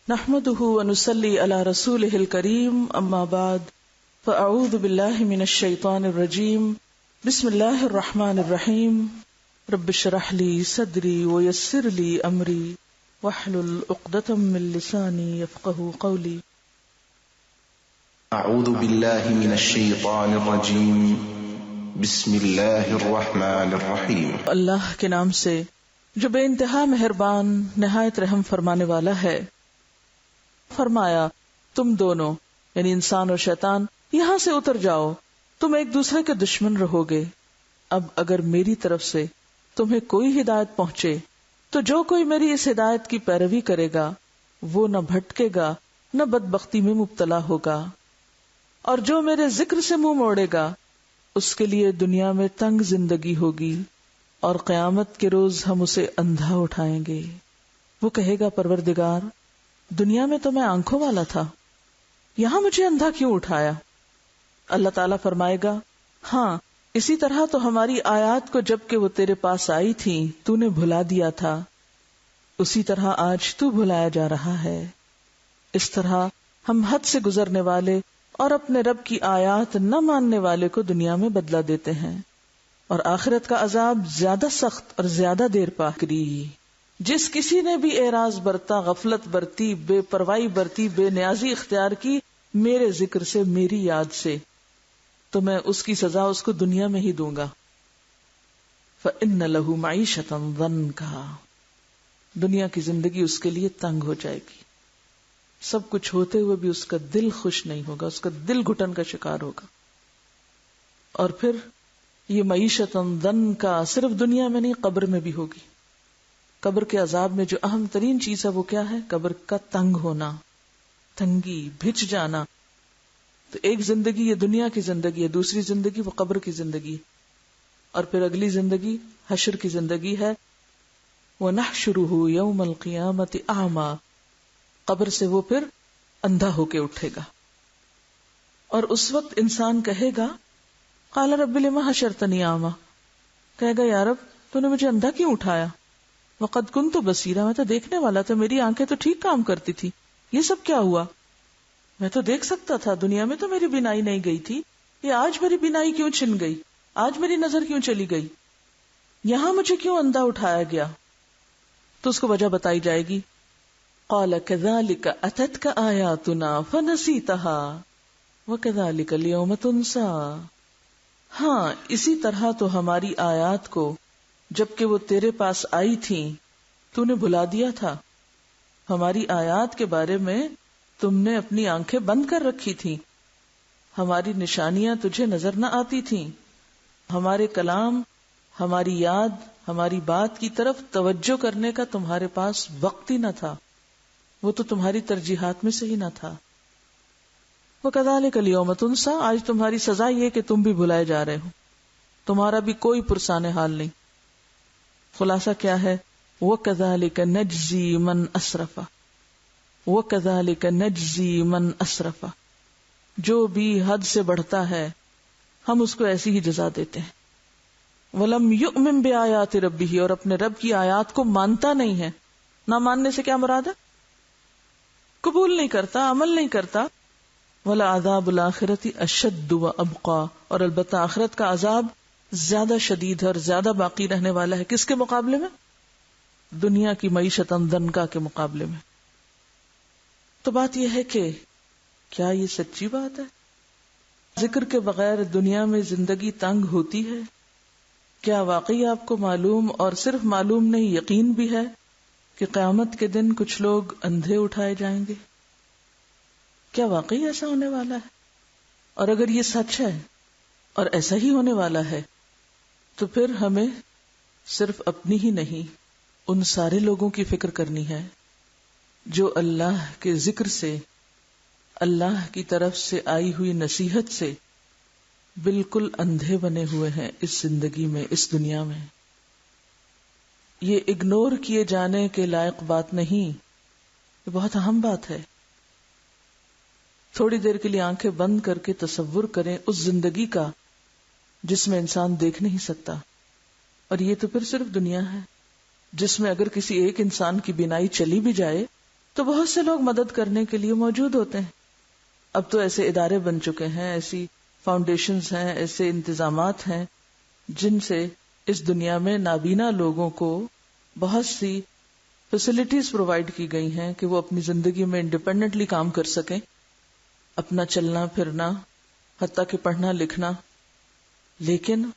نحمده ونصلي على رسوله الكريم اما بعد فاعوذ بالله من الشيطان الرجيم بسم الله الرحمن الرحيم رب اشرح لي صدري ويسر لي امري واحلل عقدة من لساني يفقهوا قولي. اعوذ بالله من الشيطان الرجيم بسم الله الرحمن الرحيم. اللہ کے نام سے جو بے انتہا مہربان نہایت رحم فرمانے والا ہے. فرمایا تم دونوں یعنی انسان اور شیطان یہاں سے اتر جاؤ، تم ایک دوسرے کے دشمن رہو گے. اب اگر میری طرف سے تمہیں کوئی ہدایت پہنچے تو جو کوئی میری اس ہدایت کی پیروی کرے گا وہ نہ بھٹکے گا نہ بدبختی میں مبتلا ہوگا، اور جو میرے ذکر سے منہ موڑے گا اس کے لیے دنیا میں تنگ زندگی ہوگی اور قیامت کے روز ہم اسے اندھا اٹھائیں گے. وہ کہے گا پروردگار دنیا میں تو میں آنکھوں والا تھا، یہاں مجھے اندھا کیوں اٹھایا؟ اللہ تعالیٰ فرمائے گا ہاں اسی طرح تو ہماری آیات کو جب کہ وہ تیرے پاس آئی تھیں تو نے بھلا دیا تھا، اسی طرح آج تو بھلایا جا رہا ہے. اس طرح ہم حد سے گزرنے والے اور اپنے رب کی آیات نہ ماننے والے کو دنیا میں بدلہ دیتے ہیں، اور آخرت کا عذاب زیادہ سخت اور زیادہ دیر پا کری. جس کسی نے بھی اعراض برتا، غفلت برتی، بے پرواہی برتی، بے نیازی اختیار کی میرے ذکر سے، میری یاد سے، تو میں اس کی سزا اس کو دنیا میں ہی دوں گا. فَإِنَّ لَهُ مَعِيشَةً ضَنْكَا، دنیا کی زندگی اس کے لیے تنگ ہو جائے گی. سب کچھ ہوتے ہوئے بھی اس کا دل خوش نہیں ہوگا، اس کا دل گھٹن کا شکار ہوگا. اور پھر یہ معیشتاً ضنکا صرف دنیا میں نہیں قبر میں بھی ہوگی. قبر کے عذاب میں جو اہم ترین چیز ہے وہ کیا ہے؟ قبر کا تنگ ہونا، تنگی، بھچ جانا. تو ایک زندگی یہ دنیا کی زندگی ہے، دوسری زندگی وہ قبر کی زندگی، اور پھر اگلی زندگی حشر کی زندگی ہے. وَنَحْشُرُهُ يَوْمَ الْقِيَامَةِ أَعْمَى، قبر سے وہ پھر اندھا ہو کے اٹھے گا، اور اس وقت انسان کہے گا قَالَ رَبِّ لِمَ حَشَرْتَنِي أَعْمَى، کہے گا یا رب تو نے مجھے اندھا کیوں اٹھایا؟ وَقَدْ كُنْتُ بَصِيرًا، میں تو دیکھنے والا تھا، میری آنکھیں تو ٹھیک کام کرتی تھی، یہ سب کیا ہوا؟ میں تو دیکھ سکتا تھا، دنیا میں تو میری بینائی نہیں گئی تھی، یہ آج میری بینائی کیوں چھن گئی؟ آج میری نظر کیوں چلی گئی؟ یہاں مجھے کیوں اندھا اٹھایا گیا؟ تو اس کو وجہ بتائی جائے گی. قَالَ كَذَلِكَ أَتَتْكَ آيَاتُنَا فَنَسِيتَهَا وَكَذَلِكَ الْيَوْمَ تُنْسَى، ہاں اسی طرح تو ہماری آیات کو جبکہ وہ تیرے پاس آئی تھیں تو نے بھلا دیا تھا. ہماری آیات کے بارے میں تم نے اپنی آنکھیں بند کر رکھی تھیں، ہماری نشانیاں تجھے نظر نہ آتی تھیں، ہمارے کلام، ہماری یاد، ہماری بات کی طرف توجہ کرنے کا تمہارے پاس وقت ہی نہ تھا، وہ تو تمہاری ترجیحات میں سے ہی نہ تھا. وَكَذَلِكَ الْيَوْمَ تُنْسَى، آج تمہاری سزا یہ کہ تم بھی بھلائے جا رہے ہو، تمہارا بھی کوئی پرسان حال نہیں. خلاصہ کیا ہے؟ وَكَذَلِكَ نَجْزِي مَنْ أَسْرَفَ وَكَذَلِكَ نَجْزِي مَنْ أَسْرَفَ، جو بھی حد سے بڑھتا ہے ہم اس کو ایسی ہی جزا دیتے ہیں. وَلَمْ يُؤْمِن بِآيَاتِ رَبِّهِ، اور اپنے رب کی آیات کو مانتا نہیں ہے. نہ ماننے سے کیا مراد ہے؟ قبول نہیں کرتا، عمل نہیں کرتا. وَلَعَذَابُ الْآخِرَةِ أَشَدُّ وَأَبْقَى، اور البتہ آخرت کا عذاب زیادہ شدید ہے اور زیادہ باقی رہنے والا ہے. کس کے مقابلے میں؟ دنیا کی معیشت ضنکا کے مقابلے میں. تو بات یہ ہے کہ کیا یہ سچی بات ہے؟ ذکر کے بغیر دنیا میں زندگی تنگ ہوتی ہے؟ کیا واقعی آپ کو معلوم، اور صرف معلوم نہیں یقین بھی ہے کہ قیامت کے دن کچھ لوگ اندھے اٹھائے جائیں گے؟ کیا واقعی ایسا ہونے والا ہے؟ اور اگر یہ سچ ہے اور ایسا ہی ہونے والا ہے تو پھر ہمیں صرف اپنی ہی نہیں ان سارے لوگوں کی فکر کرنی ہے جو اللہ کے ذکر سے، اللہ کی طرف سے آئی ہوئی نصیحت سے بالکل اندھے بنے ہوئے ہیں اس زندگی میں، اس دنیا میں. یہ اگنور کیے جانے کے لائق بات نہیں، یہ بہت اہم بات ہے. تھوڑی دیر کے لیے آنکھیں بند کر کے تصور کریں اس زندگی کا جس میں انسان دیکھ نہیں سکتا، اور یہ تو پھر صرف دنیا ہے جس میں اگر کسی ایک انسان کی بینائی چلی بھی جائے تو بہت سے لوگ مدد کرنے کے لیے موجود ہوتے ہیں. اب تو ایسے ادارے بن چکے ہیں، ایسی فاؤنڈیشنز ہیں، ایسے انتظامات ہیں جن سے اس دنیا میں نابینا لوگوں کو بہت سی فیسلٹیز پرووائڈ کی گئی ہیں کہ وہ اپنی زندگی میں انڈیپینڈنٹلی کام کر سکیں، اپنا چلنا پھرنا، حتیٰ کہ پڑھنا لکھنا. لیکن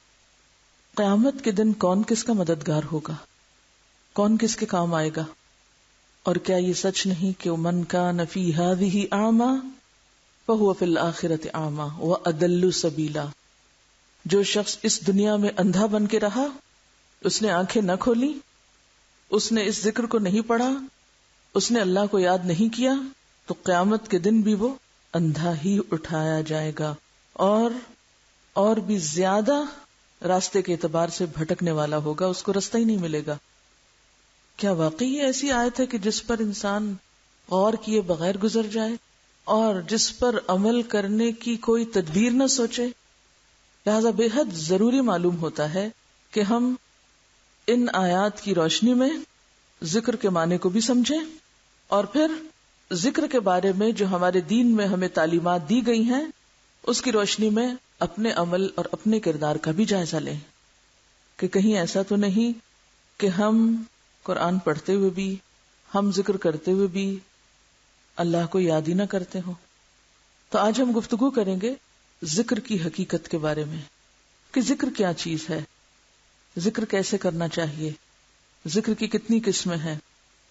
قیامت کے دن کون کس کا مددگار ہوگا، کون کس کے کام آئے گا؟ اور کیا یہ سچ نہیں کہ من کان فی ہذہ اعمی فہو فی الآخرۃ اعمی واضل سبیلا. جو شخص اس دنیا میں اندھا بن کے رہا، اس نے آنکھیں نہ کھولی، اس نے اس ذکر کو نہیں پڑھا، اس نے اللہ کو یاد نہیں کیا، تو قیامت کے دن بھی وہ اندھا ہی اٹھایا جائے گا اور بھی زیادہ راستے کے اعتبار سے بھٹکنے والا ہوگا، اس کو راستہ ہی نہیں ملے گا. کیا واقعی ایسی آیت ہے کہ جس پر انسان غور کیے بغیر گزر جائے اور جس پر عمل کرنے کی کوئی تدبیر نہ سوچے؟ لہذا بے حد ضروری معلوم ہوتا ہے کہ ہم ان آیات کی روشنی میں ذکر کے معنی کو بھی سمجھیں اور پھر ذکر کے بارے میں جو ہمارے دین میں ہمیں تعلیمات دی گئی ہیں اس کی روشنی میں اپنے عمل اور اپنے کردار کا بھی جائزہ لیں کہ کہیں ایسا تو نہیں کہ ہم قرآن پڑھتے ہوئے بھی، ہم ذکر کرتے ہوئے بھی اللہ کو یاد ہی نہ کرتے ہوں. تو آج ہم گفتگو کریں گے ذکر کی حقیقت کے بارے میں کہ ذکر کیا چیز ہے، ذکر کیسے کرنا چاہیے، ذکر کی کتنی قسمیں ہیں،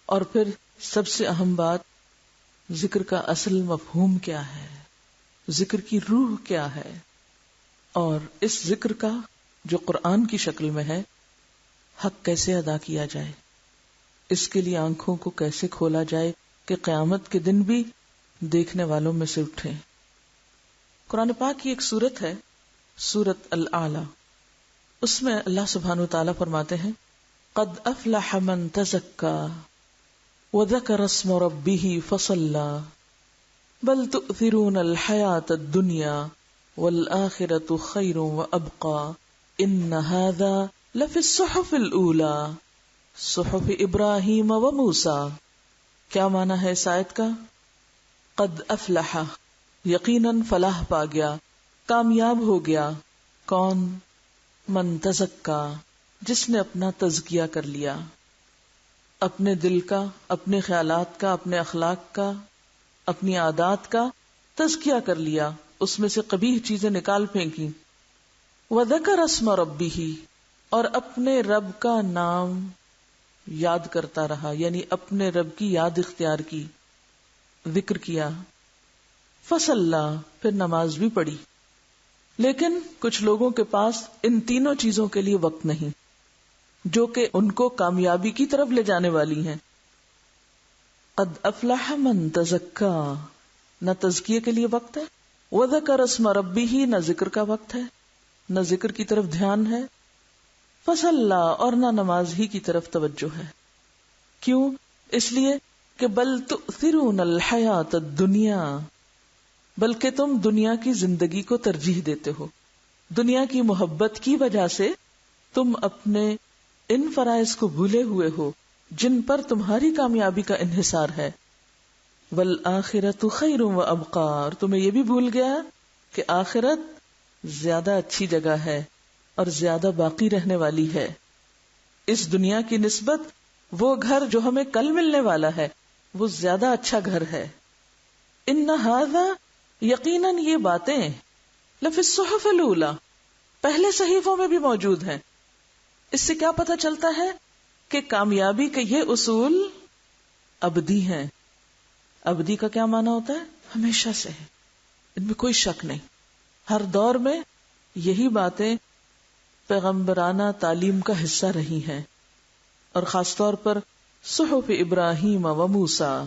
اور پھر سب سے اہم بات، ذکر کا اصل مفہوم کیا ہے، ذکر کی روح کیا ہے، اور اس ذکر کا جو قرآن کی شکل میں ہے حق کیسے ادا کیا جائے، اس کے لیے آنکھوں کو کیسے کھولا جائے کہ قیامت کے دن بھی دیکھنے والوں میں سے اٹھیں. قرآن پاک کی ایک سورت ہے، سورت الاعلی. اس میں اللہ سبحانہ وتعالی فرماتے ہیں قد افلح من تزکا وذکر اسم ربہ فصلی بل تؤثرون الحیاۃ الدنیا والآخرۃ خیر وابقی ان ھذا لفی الصحف الاولی صحف ابراہیم و موسیٰ. کیا معنی ہے اس آیت کا؟ قد افلح، یقیناً فلاح پا گیا، کامیاب ہو گیا. کون؟ من تزکا، جس نے اپنا تزکیہ کر لیا، اپنے دل کا، اپنے خیالات کا، اپنے اخلاق کا، اپنی عادات کا تزکیہ کر لیا، اس میں سے قبیح چیزیں نکال پھینکی. وذکر اسم ربہ، اور اپنے رب کا نام یاد کرتا رہا، یعنی اپنے رب کی یاد اختیار کی، ذکر کیا. فصلی، پھر نماز بھی پڑھی. لیکن کچھ لوگوں کے پاس ان تینوں چیزوں کے لیے وقت نہیں جو کہ ان کو کامیابی کی طرف لے جانے والی ہیں. قد افلح من تزکا، نہ تزکیے کے لیے وقت ہے، وذکر اسم ربہ، نہ ذکر کا وقت ہے، نہ ذکر کی طرف دھیان ہے. فصلی، اور نہ نماز ہی کی طرف توجہ ہے. کیوں؟ اس لیے کہ بل تؤثرون الحیات الدنیا، بلکہ تم دنیا کی زندگی کو ترجیح دیتے ہو. دنیا کی محبت کی وجہ سے تم اپنے ان فرائض کو بھولے ہوئے ہو جن پر تمہاری کامیابی کا انحصار ہے. والآخرۃ خیر وابقی، اور تمہیں یہ بھی بھول گیا کہ آخرت زیادہ اچھی جگہ ہے اور زیادہ باقی رہنے والی ہے. اس دنیا کی نسبت وہ گھر جو ہمیں کل ملنے والا ہے وہ زیادہ اچھا گھر ہے. ان ھذا، یقیناً یہ باتیں لفی الصحف الاولی، پہلے صحیفوں میں بھی موجود ہیں. اس سے کیا پتہ چلتا ہے کہ کامیابی کے یہ اصول ابدی ہیں. ابدی کا کیا معنی ہوتا ہے؟ ہمیشہ سے ہے، ان میں کوئی شک نہیں. ہر دور میں یہی باتیں پیغمبرانہ تعلیم کا حصہ رہی ہیں، اور خاص طور پر صحف ابراہیم و موسیٰ،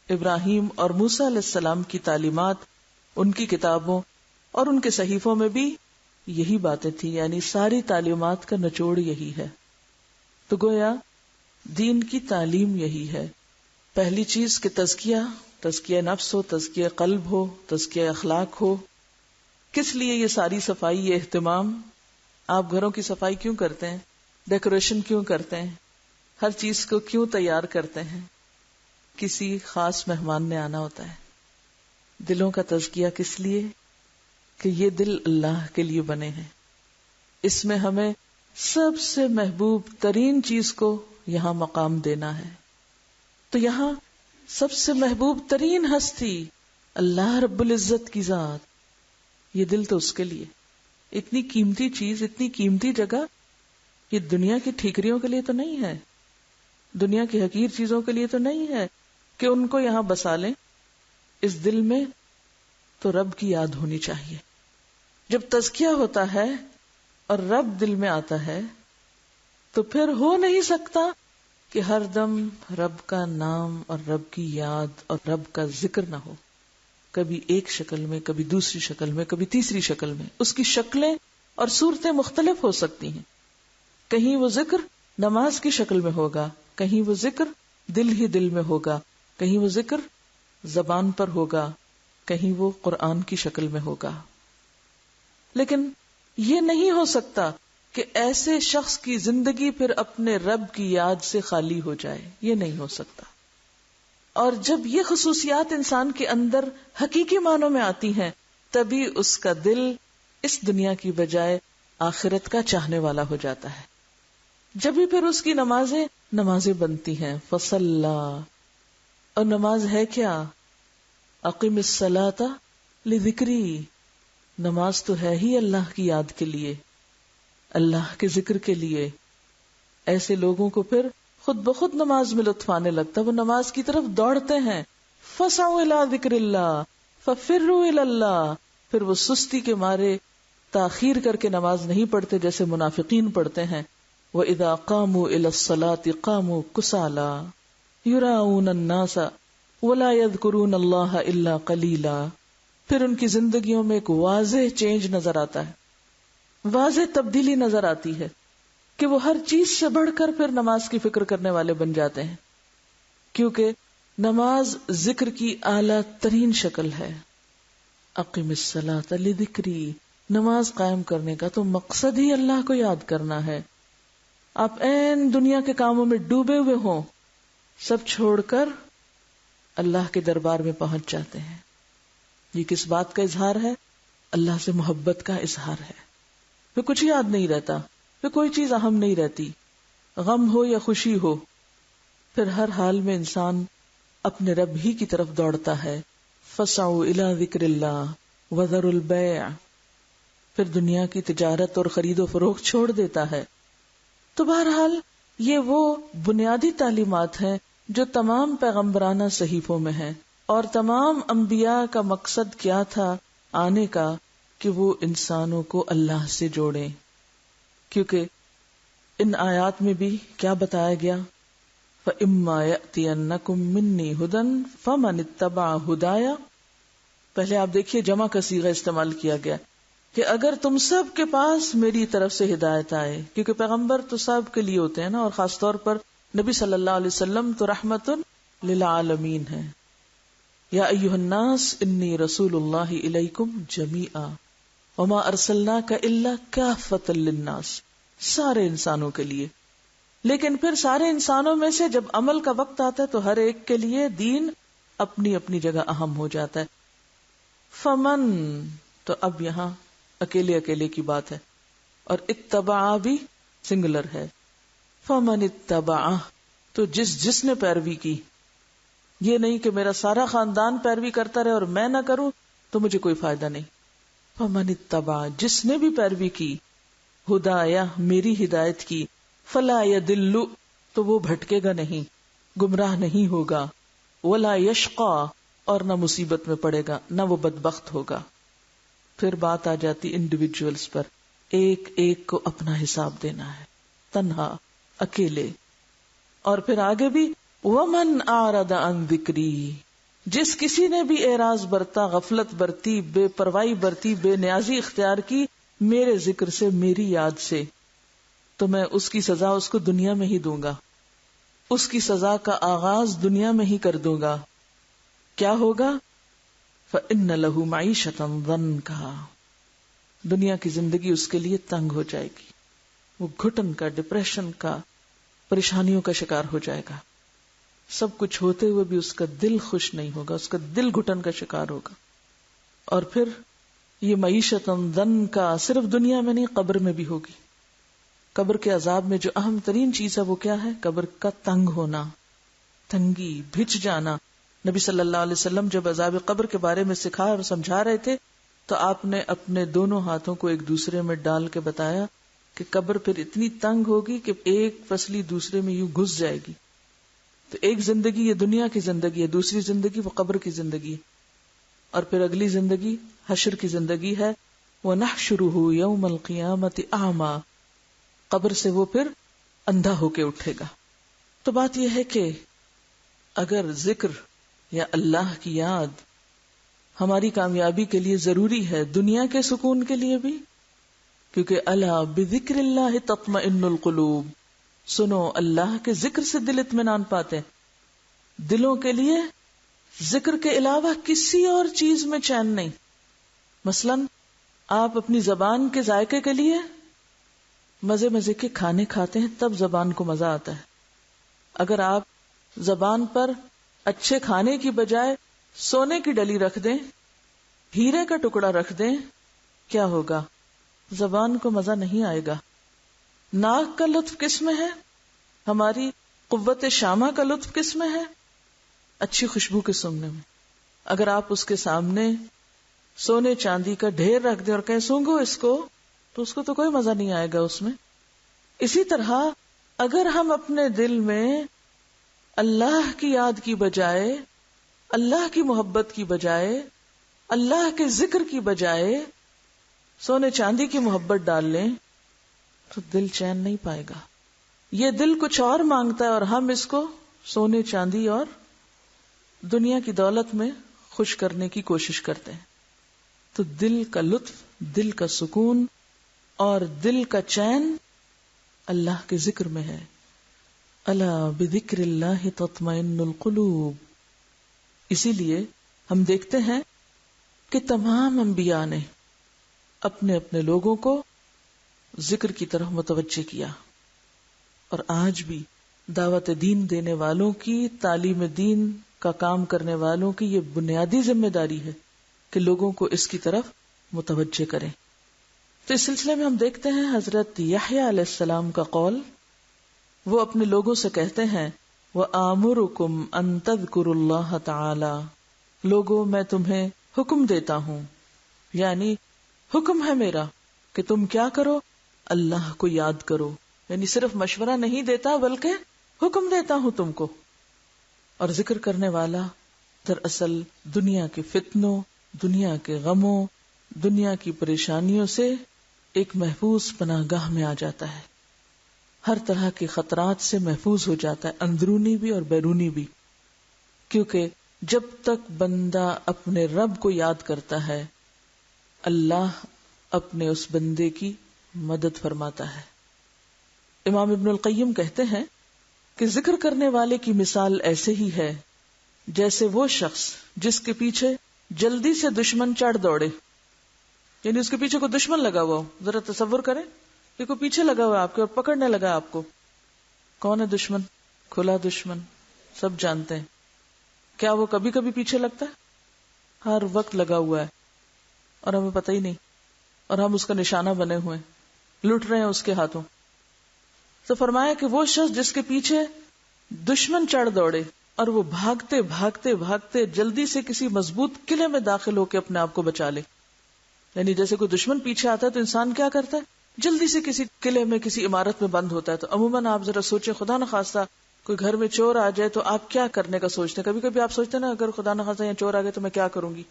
ابراہیم اور موسیٰ علیہ السلام کی تعلیمات ان کی کتابوں اور ان کے صحیفوں میں بھی یہی باتیں تھی، یعنی ساری تعلیمات کا نچوڑ یہی ہے. تو گویا دین کی تعلیم یہی ہے. پہلی چیز کہ تزکیہ نفس ہو، تزکیہ قلب ہو، تزکیہ اخلاق ہو. کس لیے یہ ساری صفائی، یہ اہتمام؟ آپ گھروں کی صفائی کیوں کرتے ہیں؟ ڈیکوریشن کیوں کرتے ہیں؟ ہر چیز کو کیوں تیار کرتے ہیں؟ کسی خاص مہمان نے آنا ہوتا ہے. دلوں کا تزکیہ کس لیے؟ کہ یہ دل اللہ کے لیے بنے ہیں. اس میں ہمیں سب سے محبوب ترین چیز کو یہاں مقام دینا ہے. تو یہاں سب سے محبوب ترین ہستی اللہ رب العزت کی ذات، یہ دل تو اس کے لیے. اتنی قیمتی چیز، اتنی قیمتی جگہ، یہ دنیا کی ٹھیکریوں کے لیے تو نہیں ہے، دنیا کی حقیر چیزوں کے لیے تو نہیں ہے کہ ان کو یہاں بسا لیں. اس دل میں تو رب کی یاد ہونی چاہیے. جب تزکیہ ہوتا ہے اور رب دل میں آتا ہے تو پھر ہو نہیں سکتا کہ ہر دم رب کا نام اور رب کی یاد اور رب کا ذکر نہ ہو. کبھی ایک شکل میں، کبھی دوسری شکل میں، کبھی تیسری شکل میں. اس کی شکلیں اور صورتیں مختلف ہو سکتی ہیں. کہیں وہ ذکر نماز کی شکل میں ہوگا، کہیں وہ ذکر دل ہی دل میں ہوگا، کہیں وہ ذکر زبان پر ہوگا، کہیں وہ قرآن کی شکل میں ہوگا. لیکن یہ نہیں ہو سکتا کہ ایسے شخص کی زندگی پھر اپنے رب کی یاد سے خالی ہو جائے. یہ نہیں ہو سکتا. اور جب یہ خصوصیات انسان کے اندر حقیقی معنوں میں آتی ہیں تبھی اس کا دل اس دنیا کی بجائے آخرت کا چاہنے والا ہو جاتا ہے. جب بھی پھر اس کی نمازیں بنتی ہیں. فصلا، اور نماز ہے کیا؟ اقم الصلاۃ لذکری. نماز تو ہے ہی اللہ کی یاد کے لیے، اللہ کے ذکر کے لیے. ایسے لوگوں کو پھر خود بخود نماز میں لطف آنے لگتا، وہ نماز کی طرف دوڑتے ہیں. فسعوا الی ذکر اللہ ففروا الی اللہ. پھر وہ سستی کے مارے تاخیر کر کے نماز نہیں پڑھتے جیسے منافقین پڑھتے ہیں. وَإِذَا قَامُوا إِلَى الصَّلَاةِ قَامُوا كُسَالَىٰ يُرَاءُونَ النَّاسَ وَلَا يَذْكُرُونَ اللَّهَ إِلَّا قَلِيلًا. پھر ان کی زندگیوں میں ایک واضح چینج نظر آتا ہے، واضح تبدیلی نظر آتی ہے کہ وہ ہر چیز سے بڑھ کر پھر نماز کی فکر کرنے والے بن جاتے ہیں. کیونکہ نماز ذکر کی اعلیٰ ترین شکل ہے. اقم الصلاۃ لذکری. نماز قائم کرنے کا تو مقصد ہی اللہ کو یاد کرنا ہے. آپ این دنیا کے کاموں میں ڈوبے ہوئے ہوں، سب چھوڑ کر اللہ کے دربار میں پہنچ جاتے ہیں. یہ کس بات کا اظہار ہے؟ اللہ سے محبت کا اظہار ہے. پھر کچھ یاد نہیں رہتا، پھر کوئی چیز اہم نہیں رہتی، غم ہو یا خوشی ہو. پھر ہر حال میں انسان اپنے رب ہی کی طرف دوڑتا ہے. فسعوا الی ذکر اللہ وذروا البیع. پھر دنیا کی تجارت اور خرید و فروخت چھوڑ دیتا ہے. تو بہرحال یہ وہ بنیادی تعلیمات ہیں جو تمام پیغمبرانہ صحیفوں میں ہیں. اور تمام انبیاء کا مقصد کیا تھا آنے کا؟ کہ وہ انسانوں کو اللہ سے جوڑیں. کیونکہ ان آیات میں بھی کیا بتایا گیا؟ فَإِمَّا يَأْتِيَنَّكُم مِّنِّي هُدًى فَمَنِ اتَّبَعَ هُدَايَ. پہلے آپ دیکھیے جمع کا صیغہ استعمال کیا گیا کہ اگر تم سب کے پاس میری طرف سے ہدایت آئے، کیونکہ پیغمبر تو سب کے لیے ہوتے ہیں نا، اور خاص طور پر نبی صلی اللہ علیہ وسلم تو رحمت للعالمین ہے. یا ایھا الناس انی رسول اللہ الیکم جمیعا وما ارسلناک الا کافۃ للناس. سارے انسانوں کے لیے. لیکن پھر سارے انسانوں میں سے جب عمل کا وقت آتا ہے تو ہر ایک کے لیے دین اپنی اپنی جگہ اہم ہو جاتا ہے. فمن، تو اب یہاں اکیلے اکیلے کی بات ہے، اور اتبع بھی سنگولر ہے. فمن اتبع، تو جس نے پیروی کی. یہ نہیں کہ میرا سارا خاندان پیروی کرتا رہے اور میں نہ کروں تو مجھے کوئی فائدہ نہیں. فمن اتبع، جس نے بھی پیروی کی، ہدایا، میری ہدایت کی، فلا یضل، تو وہ بھٹکے گا نہیں، گمراہ نہیں ہوگا، ولا یشقا، اور نہ مصیبت میں پڑے گا، نہ وہ بدبخت ہوگا. پھر بات آ جاتی انڈیویجولز پر. ایک ایک کو اپنا حساب دینا ہے، تنہا، اکیلے. اور پھر آگے بھی وَمَنْ أَعْرَضَ عَنْ ذِكْرِي، جس کسی نے بھی اعراض برتا، غفلت برتی، بے پرواہی برتی، بے نیازی اختیار کی میرے ذکر سے، میری یاد سے، تو میں اس کی سزا اس کو دنیا میں ہی دوں گا. اس کی سزا کا آغاز دنیا میں ہی کر دوں گا. کیا ہوگا؟ فَإِنَّ لَهُ مَعِيشَةً ضَنْكَ، دنیا کی زندگی اس کے لیے تنگ ہو جائے گی. وہ گھٹن کا، ڈپریشن کا، پریشانیوں کا شکار ہو جائے گا. سب کچھ ہوتے ہوئے بھی اس کا دل خوش نہیں ہوگا، اس کا دل گھٹن کا شکار ہوگا. اور پھر یہ معیشت دن کا صرف دنیا میں نہیں، قبر میں بھی ہوگی. قبر کے عذاب میں جو اہم ترین چیز ہے وہ کیا ہے؟ قبر کا تنگ ہونا، تنگی، بھچ جانا. نبی صلی اللہ علیہ وسلم جب عذاب قبر کے بارے میں سکھا اور سمجھا رہے تھے تو آپ نے اپنے دونوں ہاتھوں کو ایک دوسرے میں ڈال کے بتایا کہ قبر پھر اتنی تنگ ہوگی کہ ایک پسلی دوسرے میں یوں گھس جائے گی. تو ایک زندگی یہ دنیا کی زندگی ہے، دوسری زندگی وہ قبر کی زندگی ہے، اور پھر اگلی زندگی حشر کی زندگی ہے. وَنَحْشُرُهُ يَوْمَ الْقِيَامَةِ أَعْمَى، قبر سے وہ پھر اندھا ہو کے اٹھے گا. تو بات یہ ہے کہ اگر ذکر یا اللہ کی یاد ہماری کامیابی کے لیے ضروری ہے، دنیا کے سکون کے لیے بھی، کیونکہ الا بذکر اللہ تطمئن القلوب، سنو اللہ کے ذکر سے دل اطمینان پاتے ہیں. دلوں کے لیے ذکر کے علاوہ کسی اور چیز میں چین نہیں. مثلا آپ اپنی زبان کے ذائقے کے لیے مزے مزے کے کھانے کھاتے ہیں، تب زبان کو مزہ آتا ہے. اگر آپ زبان پر اچھے کھانے کی بجائے سونے کی ڈلی رکھ دیں، ہیرے کا ٹکڑا رکھ دیں، کیا ہوگا؟ زبان کو مزہ نہیں آئے گا. ناک کا لطف کس میں ہے؟ ہماری قوت شامہ کا لطف کس میں ہے؟ اچھی خوشبو کے سونگنے میں. اگر آپ اس کے سامنے سونے چاندی کا ڈھیر رکھ دیں اور کہیں سونگو اس کو، تو اس کو تو کوئی مزہ نہیں آئے گا اس میں. اسی طرح اگر ہم اپنے دل میں اللہ کی یاد کی بجائے، اللہ کی محبت کی بجائے، اللہ کے ذکر کی بجائے سونے چاندی کی محبت ڈال لیں تو دل چین نہیں پائے گا. یہ دل کچھ اور مانگتا ہے اور ہم اس کو سونے چاندی اور دنیا کی دولت میں خوش کرنے کی کوشش کرتے ہیں. تو دل کا لطف، دل کا سکون اور دل کا چین اللہ کے ذکر میں ہے. الا بذکر اللہ تطمئن القلوب. اسی لیے ہم دیکھتے ہیں کہ تمام انبیاء نے اپنے اپنے لوگوں کو ذکر کی طرف متوجہ کیا، اور آج بھی دعوت دین دینے والوں کی، تعلیم دین کا کام کرنے والوں کی یہ بنیادی ذمہ داری ہے کہ لوگوں کو اس کی طرف متوجہ کریں. تو اس سلسلے میں ہم دیکھتے ہیں حضرت یحییٰ علیہ السلام کا قول. وہ اپنے لوگوں سے کہتے ہیں وَآمُرُكُمْ أَن تَذْكُرُوا اللَّهَ تَعَالَى، لوگوں میں تمہیں حکم دیتا ہوں، یعنی حکم ہے میرا کہ تم کیا کرو؟ اللہ کو یاد کرو. یعنی صرف مشورہ نہیں دیتا بلکہ حکم دیتا ہوں تم کو. اور ذکر کرنے والا دراصل دنیا کے فتنوں، دنیا کے غموں، دنیا کی پریشانیوں سے ایک محفوظ پناہ گاہ میں آ جاتا ہے، ہر طرح کے خطرات سے محفوظ ہو جاتا ہے، اندرونی بھی اور بیرونی بھی. کیونکہ جب تک بندہ اپنے رب کو یاد کرتا ہے، اللہ اپنے اس بندے کی مدد فرماتا ہے. امام ابن القیم کہتے ہیں کہ ذکر کرنے والے کی مثال ایسے ہی ہے جیسے وہ شخص جس کے پیچھے جلدی سے دشمن چڑھ دوڑے. یعنی اس کے پیچھے کوئی دشمن لگا ہوا ہو. ذرا تصور کریں کہ کوئی پیچھے لگا ہوا آپ کے اور پکڑنے لگا آپ کو. کون ہے دشمن؟ کھلا دشمن، سب جانتے ہیں. کیا وہ کبھی کبھی پیچھے لگتا ہے؟ ہر وقت لگا ہوا ہے اور ہمیں پتہ ہی نہیں، اور ہم اس کا نشانہ بنے ہوئے لٹ رہے ہیں اس کے ہاتھوں. تو فرمایا کہ وہ شخص جس کے پیچھے دشمن چڑھ دوڑے اور وہ بھاگتے بھاگتے بھاگتے جلدی سے کسی مضبوط قلعے میں داخل ہو کے اپنے آپ کو بچا لے. یعنی جیسے کوئی دشمن پیچھے آتا ہے تو انسان کیا کرتا ہے؟ جلدی سے کسی قلعے میں، کسی عمارت میں بند ہوتا ہے. تو عموماً آپ ذرا سوچیں، خدا نخواستہ کوئی گھر میں چور آ جائے تو آپ کیا کرنے کا سوچتے ہیں؟ کبھی کبھی آپ سوچتے ہیں نا، اگر خدا نخواستہ یا چور آ گئے تو میں کیا کروں گی؟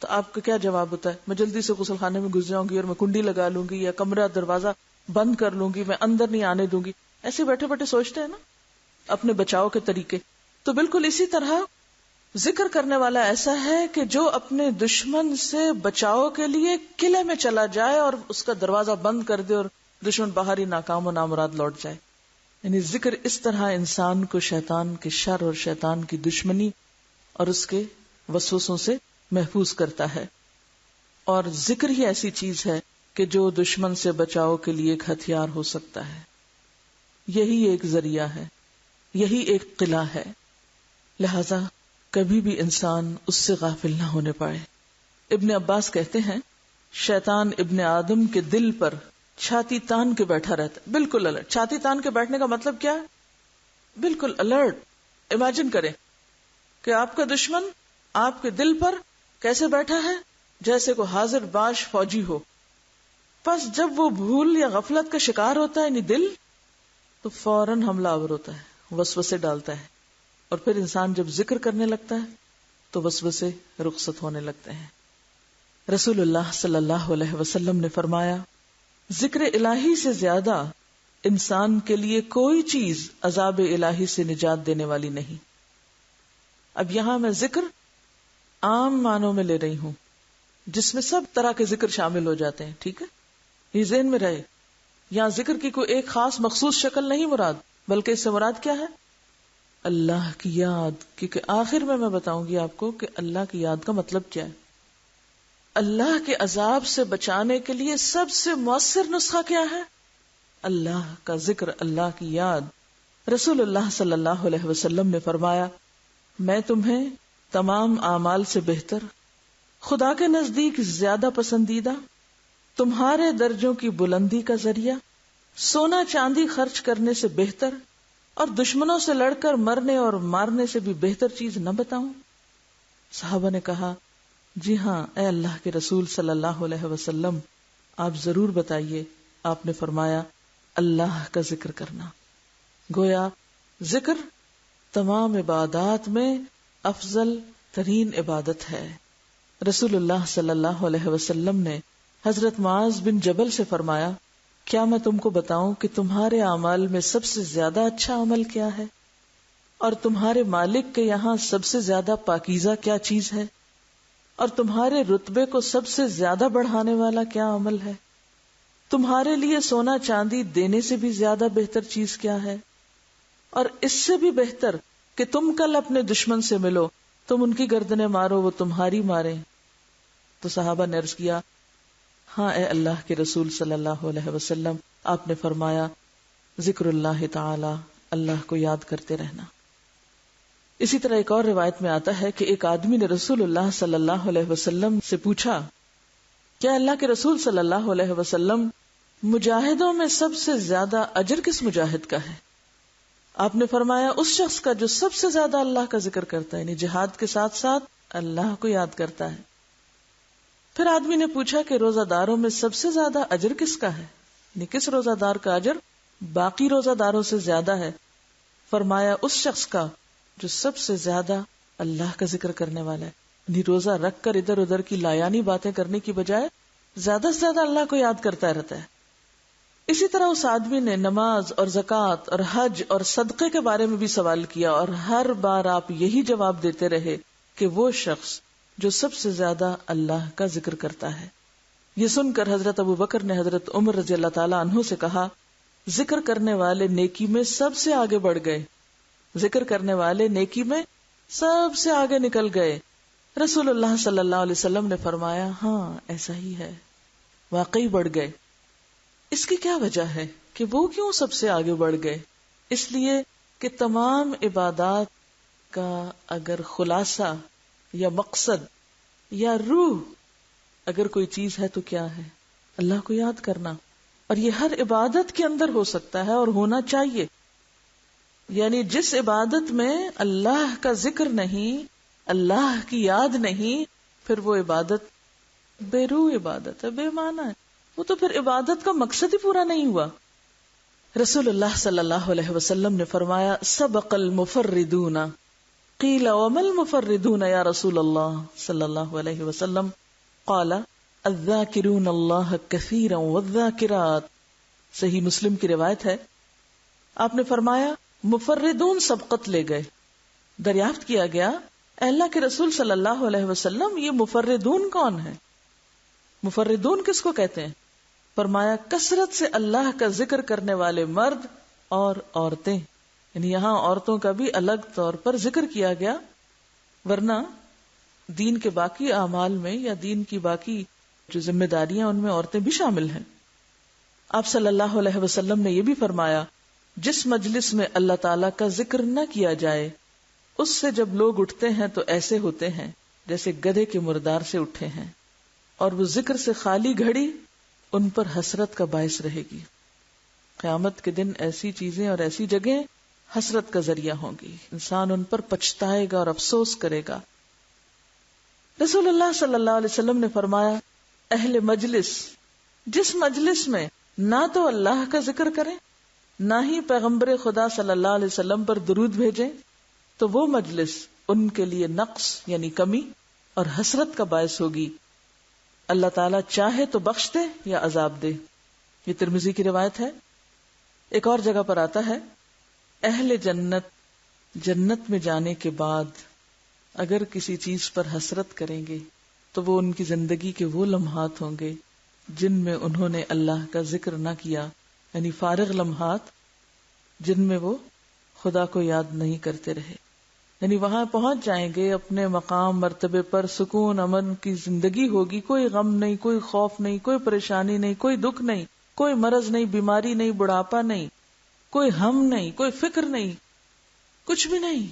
تو آپ کا کیا جواب ہوتا ہے؟ میں جلدی سے غسل خانے میں گھس جاؤں گی اور میں کنڈی لگا لوں گی، یا کمرہ دروازہ بند کر لوں گی، میں اندر نہیں آنے دوں گی. ایسے بیٹھے بیٹھے سوچتے ہیں نا اپنے بچاؤ کے طریقے. تو بالکل اسی طرح ذکر کرنے والا ایسا ہے کہ جو اپنے دشمن سے بچاؤ کے لیے قلعے میں چلا جائے اور اس کا دروازہ بند کر دے اور دشمن باہر ہی ناکام و نامراد لوٹ جائے. یعنی ذکر اس طرح انسان کو شیطان کے شر اور شیطان کی دشمنی اور اس کے وسوسوں سے محفوظ کرتا ہے. اور ذکر ہی ایسی چیز ہے کہ جو دشمن سے بچاؤ کے لیے ایک ہتھیار ہو سکتا ہے. یہی ایک ذریعہ ہے. یہی ایک قلعہ ہے، لہذا کبھی بھی انسان اس سے غافل نہ ہونے پائے۔ ابن عباس کہتے ہیں شیطان ابن آدم کے دل پر چھاتی تان کے بیٹھا رہتا ہے، بالکل الرٹ۔ چھاتی تان کے بیٹھنے کا مطلب کیا ہے؟ بالکل الرٹ۔ امیجن کریں کہ آپ کا دشمن آپ کے دل پر کیسے بیٹھا ہے، جیسے کوئی حاضر باش فوجی ہو۔ پس جب وہ بھول یا غفلت کا شکار ہوتا ہے یعنی دل، تو فوراً حملہ آور ہوتا ہے، وسوسے ڈالتا ہے، اور پھر انسان جب ذکر کرنے لگتا ہے تو وسوسے رخصت ہونے لگتے ہیں۔ رسول اللہ صلی اللہ علیہ وسلم نے فرمایا، ذکر الہی سے زیادہ انسان کے لیے کوئی چیز عذاب الہی سے نجات دینے والی نہیں۔ اب یہاں میں ذکر عام معنوں میں لے رہی ہوں، جس میں سب طرح کے ذکر شامل ہو جاتے ہیں، ٹھیک ہے؟ یہ ذہن میں رہے، یہاں ذکر کی کوئی ایک خاص مخصوص شکل نہیں مراد، بلکہ اس سے مراد کیا ہے؟ اللہ کی یاد۔ کیونکہ آخر میں بتاؤں گی آپ کو کہ اللہ کی یاد کا مطلب کیا ہے۔ اللہ کے عذاب سے بچانے کے لیے سب سے مؤثر نسخہ کیا ہے؟ اللہ کا ذکر، اللہ کی یاد۔ رسول اللہ صلی اللہ علیہ وسلم نے فرمایا، میں تمہیں تمام اعمال سے بہتر، خدا کے نزدیک زیادہ پسندیدہ، تمہارے درجوں کی بلندی کا ذریعہ، سونا چاندی خرچ کرنے سے بہتر اور دشمنوں سے لڑ کر مرنے اور مارنے سے بھی بہتر چیز نہ بتاؤں؟ صحابہ نے کہا، جی ہاں اے اللہ کے رسول صلی اللہ علیہ وسلم، آپ ضرور بتائیے۔ آپ نے فرمایا، اللہ کا ذکر کرنا۔ گویا ذکر تمام عبادات میں افضل ترین عبادت ہے۔ رسول اللہ صلی اللہ علیہ وسلم نے حضرت معاذ بن جبل سے فرمایا، کیا میں تم کو بتاؤں کہ تمہارے اعمال میں سب سے زیادہ اچھا عمل کیا ہے، اور تمہارے مالک کے یہاں سب سے زیادہ پاکیزہ کیا چیز ہے، اور تمہارے رتبے کو سب سے زیادہ بڑھانے والا کیا عمل ہے؟ تمہارے لیے سونا چاندی دینے سے بھی زیادہ بہتر چیز کیا ہے، اور اس سے بھی بہتر کہ تم کل اپنے دشمن سے ملو، تم ان کی گردنیں مارو، وہ تمہاری مارے۔ تو صحابہ نے عرض کیا، ہاں اے اللہ کے رسول صلی اللہ علیہ وسلم، آپ نے فرمایا، ذکر اللہ تعالی، اللہ کو یاد کرتے رہنا۔ اسی طرح ایک اور روایت میں آتا ہے کہ ایک آدمی نے رسول اللہ صلی اللہ علیہ وسلم سے پوچھا، کیا اللہ کے رسول صلی اللہ علیہ وسلم، مجاہدوں میں سب سے زیادہ اجر کس مجاہد کا ہے؟ آپ نے فرمایا، اس شخص کا جو سب سے زیادہ اللہ کا ذکر کرتا ہے، یعنی جہاد کے ساتھ ساتھ اللہ کو یاد کرتا ہے۔ پھر آدمی نے پوچھا کہ روزہ داروں میں سب سے زیادہ اجر کس کا ہے، یعنی کس روزہ دار کا اجر باقی روزہ داروں سے زیادہ ہے؟ فرمایا، اس شخص کا جو سب سے زیادہ اللہ کا ذکر کرنے والا ہے، یعنی روزہ رکھ کر ادھر ادھر کی لایانی باتیں کرنے کی بجائے زیادہ سے زیادہ اللہ کو یاد کرتا رہتا ہے۔ اسی طرح اس آدمی نے نماز اور زکوٰۃ اور حج اور صدقے کے بارے میں بھی سوال کیا، اور ہر بار آپ یہی جواب دیتے رہے کہ وہ شخص جو سب سے زیادہ اللہ کا ذکر کرتا ہے۔ یہ سن کر حضرت ابو بکر نے حضرت عمر رضی اللہ تعالیٰ عنہ سے کہا، ذکر کرنے والے نیکی میں سب سے آگے بڑھ گئے، ذکر کرنے والے نیکی میں سب سے آگے نکل گئے۔ رسول اللہ صلی اللہ علیہ وسلم نے فرمایا، ہاں ایسا ہی ہے، واقعی بڑھ گئے۔ اس کی کیا وجہ ہے کہ وہ کیوں سب سے آگے بڑھ گئے؟ اس لیے کہ تمام عبادات کا اگر خلاصہ یا مقصد یا روح اگر کوئی چیز ہے تو کیا ہے؟ اللہ کو یاد کرنا۔ اور یہ ہر عبادت کے اندر ہو سکتا ہے اور ہونا چاہیے۔ یعنی جس عبادت میں اللہ کا ذکر نہیں، اللہ کی یاد نہیں، پھر وہ عبادت بے روح عبادت ہے، بے معنی ہے، وہ تو پھر عبادت کا مقصد ہی پورا نہیں ہوا۔ رسول اللہ صلی اللہ علیہ وسلم نے فرمایا، سبق المفردون، قیل وما المفردون یا رسول اللہ صلی اللہ علیہ وسلم؟ قال الذاکرون اللہ کثیرا والذاکرات۔ صحیح مسلم کی روایت ہے، آپ نے فرمایا مفردون سبقت لے گئے۔ دریافت کیا گیا، اے اللہ کے رسول صلی اللہ علیہ وسلم، یہ مفردون کون ہے؟ مفردون کس کو کہتے ہیں؟ فرمایا، کثرت سے اللہ کا ذکر کرنے والے مرد اور عورتیں، یعنی یہاں عورتوں کا بھی الگ طور پر ذکر کیا گیا، ورنہ دین کے باقی اعمال میں یا دین کی باقی جو ذمہ داریاں ان میں عورتیں بھی شامل ہیں۔ آپ صلی اللہ علیہ وسلم نے یہ بھی فرمایا، جس مجلس میں اللہ تعالیٰ کا ذکر نہ کیا جائے اس سے جب لوگ اٹھتے ہیں تو ایسے ہوتے ہیں جیسے گدھے کے مردار سے اٹھے ہیں، اور وہ ذکر سے خالی گھڑی ان پر حسرت کا باعث رہے گی۔ قیامت کے دن ایسی چیزیں اور ایسی جگہیں حسرت کا ذریعہ ہوں گی، انسان ان پر پچھتائے گا اور افسوس کرے گا۔ رسول اللہ صلی اللہ علیہ وسلم نے فرمایا، اہل مجلس جس مجلس میں نہ تو اللہ کا ذکر کریں نہ ہی پیغمبر خدا صلی اللہ علیہ وسلم پر درود بھیجیں تو وہ مجلس ان کے لیے نقص یعنی کمی اور حسرت کا باعث ہوگی۔ اللہ تعالیٰ چاہے تو بخش دے یا عذاب دے۔ یہ ترمذی کی روایت ہے۔ ایک اور جگہ پر آتا ہے، اہل جنت جنت میں جانے کے بعد اگر کسی چیز پر حسرت کریں گے تو وہ ان کی زندگی کے وہ لمحات ہوں گے جن میں انہوں نے اللہ کا ذکر نہ کیا، یعنی فارغ لمحات جن میں وہ خدا کو یاد نہیں کرتے رہے۔ یعنی وہاں پہنچ جائیں گے اپنے مقام مرتبے پر، سکون امن کی زندگی ہوگی، کوئی غم نہیں، کوئی خوف نہیں، کوئی پریشانی نہیں، کوئی دکھ نہیں، کوئی مرض نہیں، بیماری نہیں، بڑھاپا نہیں، کوئی ہم نہیں، کوئی فکر نہیں، کچھ بھی نہیں۔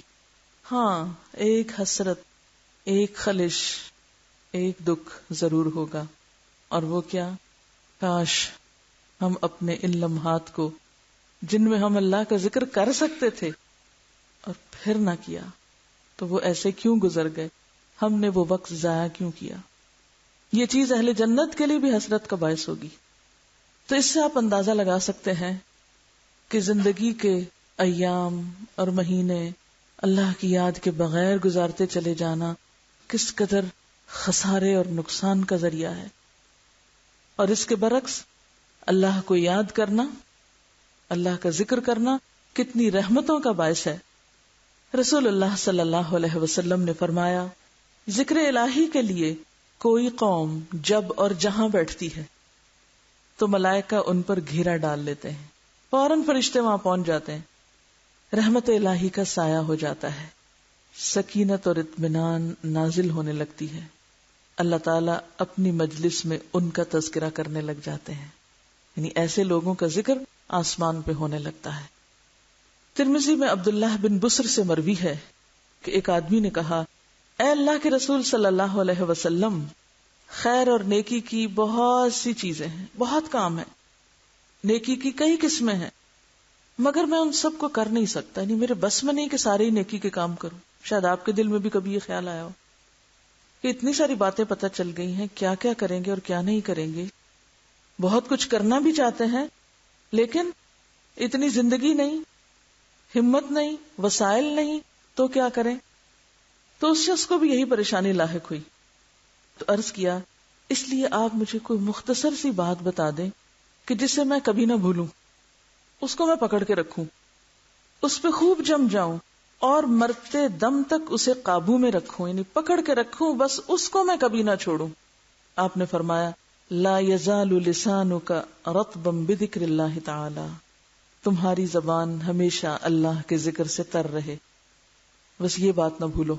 ہاں ایک حسرت، ایک خلش، ایک دکھ ضرور ہوگا، اور وہ کیا؟ کاش ہم اپنے ان لمحات کو جن میں ہم اللہ کا ذکر کر سکتے تھے اور پھر نہ کیا تو وہ ایسے کیوں گزر گئے، ہم نے وہ وقت ضائع کیوں کیا۔ یہ چیز اہل جنت کے لیے بھی حسرت کا باعث ہوگی۔ تو اس سے آپ اندازہ لگا سکتے ہیں کہ زندگی کے ایام اور مہینے اللہ کی یاد کے بغیر گزارتے چلے جانا کس قدر خسارے اور نقصان کا ذریعہ ہے، اور اس کے برعکس اللہ کو یاد کرنا، اللہ کا ذکر کرنا کتنی رحمتوں کا باعث ہے۔ رسول اللہ صلی اللہ علیہ وسلم نے فرمایا، ذکر الہی کے لیے کوئی قوم جب اور جہاں بیٹھتی ہے تو ملائکہ ان پر گھیرا ڈال لیتے ہیں، فوراً فرشتے وہاں پہنچ جاتے ہیں، رحمت الہی کا سایہ ہو جاتا ہے، سکینت اور اطمینان نازل ہونے لگتی ہے، اللہ تعالیٰ اپنی مجلس میں ان کا تذکرہ کرنے لگ جاتے ہیں، یعنی ایسے لوگوں کا ذکر آسمان پہ ہونے لگتا ہے۔ ترمذی میں عبداللہ بن بسر سے مروی ہے کہ ایک آدمی نے کہا، اے اللہ کے رسول صلی اللہ علیہ وسلم، خیر اور نیکی کی بہت سی چیزیں ہیں، بہت کام ہے، نیکی کی کئی قسمیں ہیں، مگر میں ان سب کو کر نہیں سکتا، یعنی میرے بس میں نہیں کہ سارے ہی نیکی کے کام کروں۔ شاید آپ کے دل میں بھی کبھی یہ خیال آیا ہو کہ اتنی ساری باتیں پتہ چل گئی ہیں، کیا کیا کریں گے اور کیا نہیں کریں گے، بہت کچھ کرنا بھی چاہتے ہیں لیکن اتنی زندگی نہیں، ہمت نہیں، وسائل نہیں، تو کیا کریں؟ تو اس شخص کو بھی یہی پریشانی لاحق ہوئی، تو عرض کیا، اس لیے آپ مجھے کوئی مختصر سی بات بتا دیں کہ جسے میں کبھی نہ بھولوں، اس کو میں پکڑ کے رکھوں، اس پہ خوب جم جاؤں اور مرتے دم تک اسے قابو میں رکھوں، یعنی پکڑ کے رکھوں، بس اس کو میں کبھی نہ چھوڑوں۔ آپ نے فرمایا، لا یزال لسانک رطبا بذکر اللہ تعالی، تمہاری زبان ہمیشہ اللہ کے ذکر سے تر رہے، بس یہ بات نہ بھولو،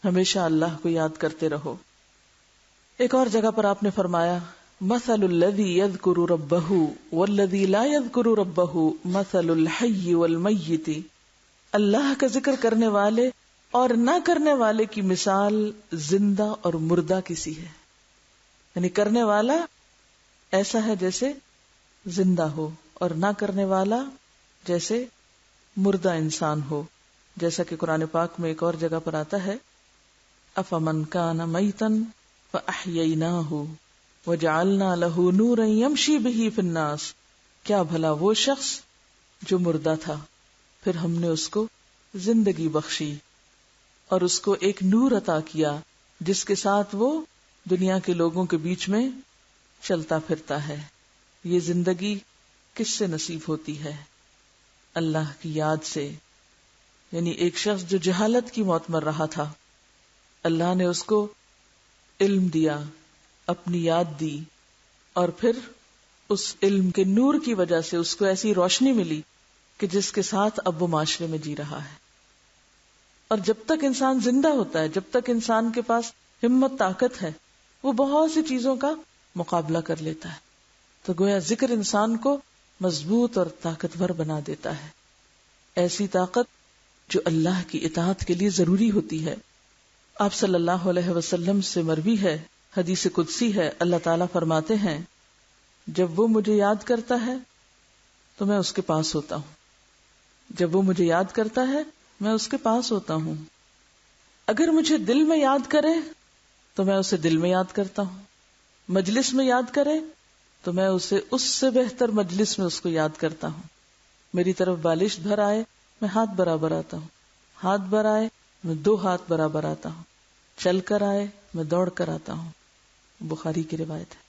ہمیشہ اللہ کو یاد کرتے رہو۔ ایک اور جگہ پر آپ نے فرمایا، مثل الذی یذکر ربہ والذی لا یذکر ربہ مثل الحی والمیت، اللہ کا ذکر کرنے والے اور نہ کرنے والے کی مثال زندہ اور مردہ کسی ہے، یعنی کرنے والا ایسا ہے جیسے زندہ ہو اور نہ کرنے والا جیسے مردہ انسان ہو، جیسا کہ قرآن پاک میں ایک اور جگہ پر آتا ہے، افمن کان میتا فاحییناہ وجعلنا لہ نورا یمشی بہ فی الناس، کیا بھلا وہ شخص جو مردہ تھا پھر ہم نے اس کو زندگی بخشی اور اس کو ایک نور عطا کیا جس کے ساتھ وہ دنیا کے لوگوں کے بیچ میں چلتا پھرتا ہے۔ یہ زندگی کس سے نصیب ہوتی ہے؟ اللہ کی یاد سے، یعنی ایک شخص جو جہالت کی موت مر رہا تھا، اللہ نے اس کو علم دیا، اپنی یاد دی، اور پھر اس علم کے نور کی وجہ سے اس کو ایسی روشنی ملی کہ جس کے ساتھ اب وہ معاشرے میں جی رہا ہے۔ اور جب تک انسان زندہ ہوتا ہے، جب تک انسان کے پاس ہمت طاقت ہے، وہ بہت سی چیزوں کا مقابلہ کر لیتا ہے۔ تو گویا ذکر انسان کو مضبوط اور طاقتور بنا دیتا ہے. ایسی طاقت جو اللہ کی اطاعت کے لیے ضروری ہوتی ہے. آپ صلی اللہ علیہ وسلم سے مروی ہے، حدیث قدسی ہے، اللہ تعالیٰ فرماتے ہیں جب وہ مجھے یاد کرتا ہے تو میں اس کے پاس ہوتا ہوں. جب وہ مجھے یاد کرتا ہے میں اس کے پاس ہوتا ہوں. اگر مجھے دل میں یاد کرے تو میں اسے دل میں یاد کرتا ہوں. مجلس میں یاد کرے تو میں اسے اس سے بہتر مجلس میں اس کو یاد کرتا ہوں. میری طرف بالش بھر آئے میں ہاتھ برابر آتا ہوں. ہاتھ بھر آئے میں 2 ہاتھ برابر آتا ہوں. چل کر آئے میں دوڑ کر آتا ہوں. بخاری کی روایت ہے.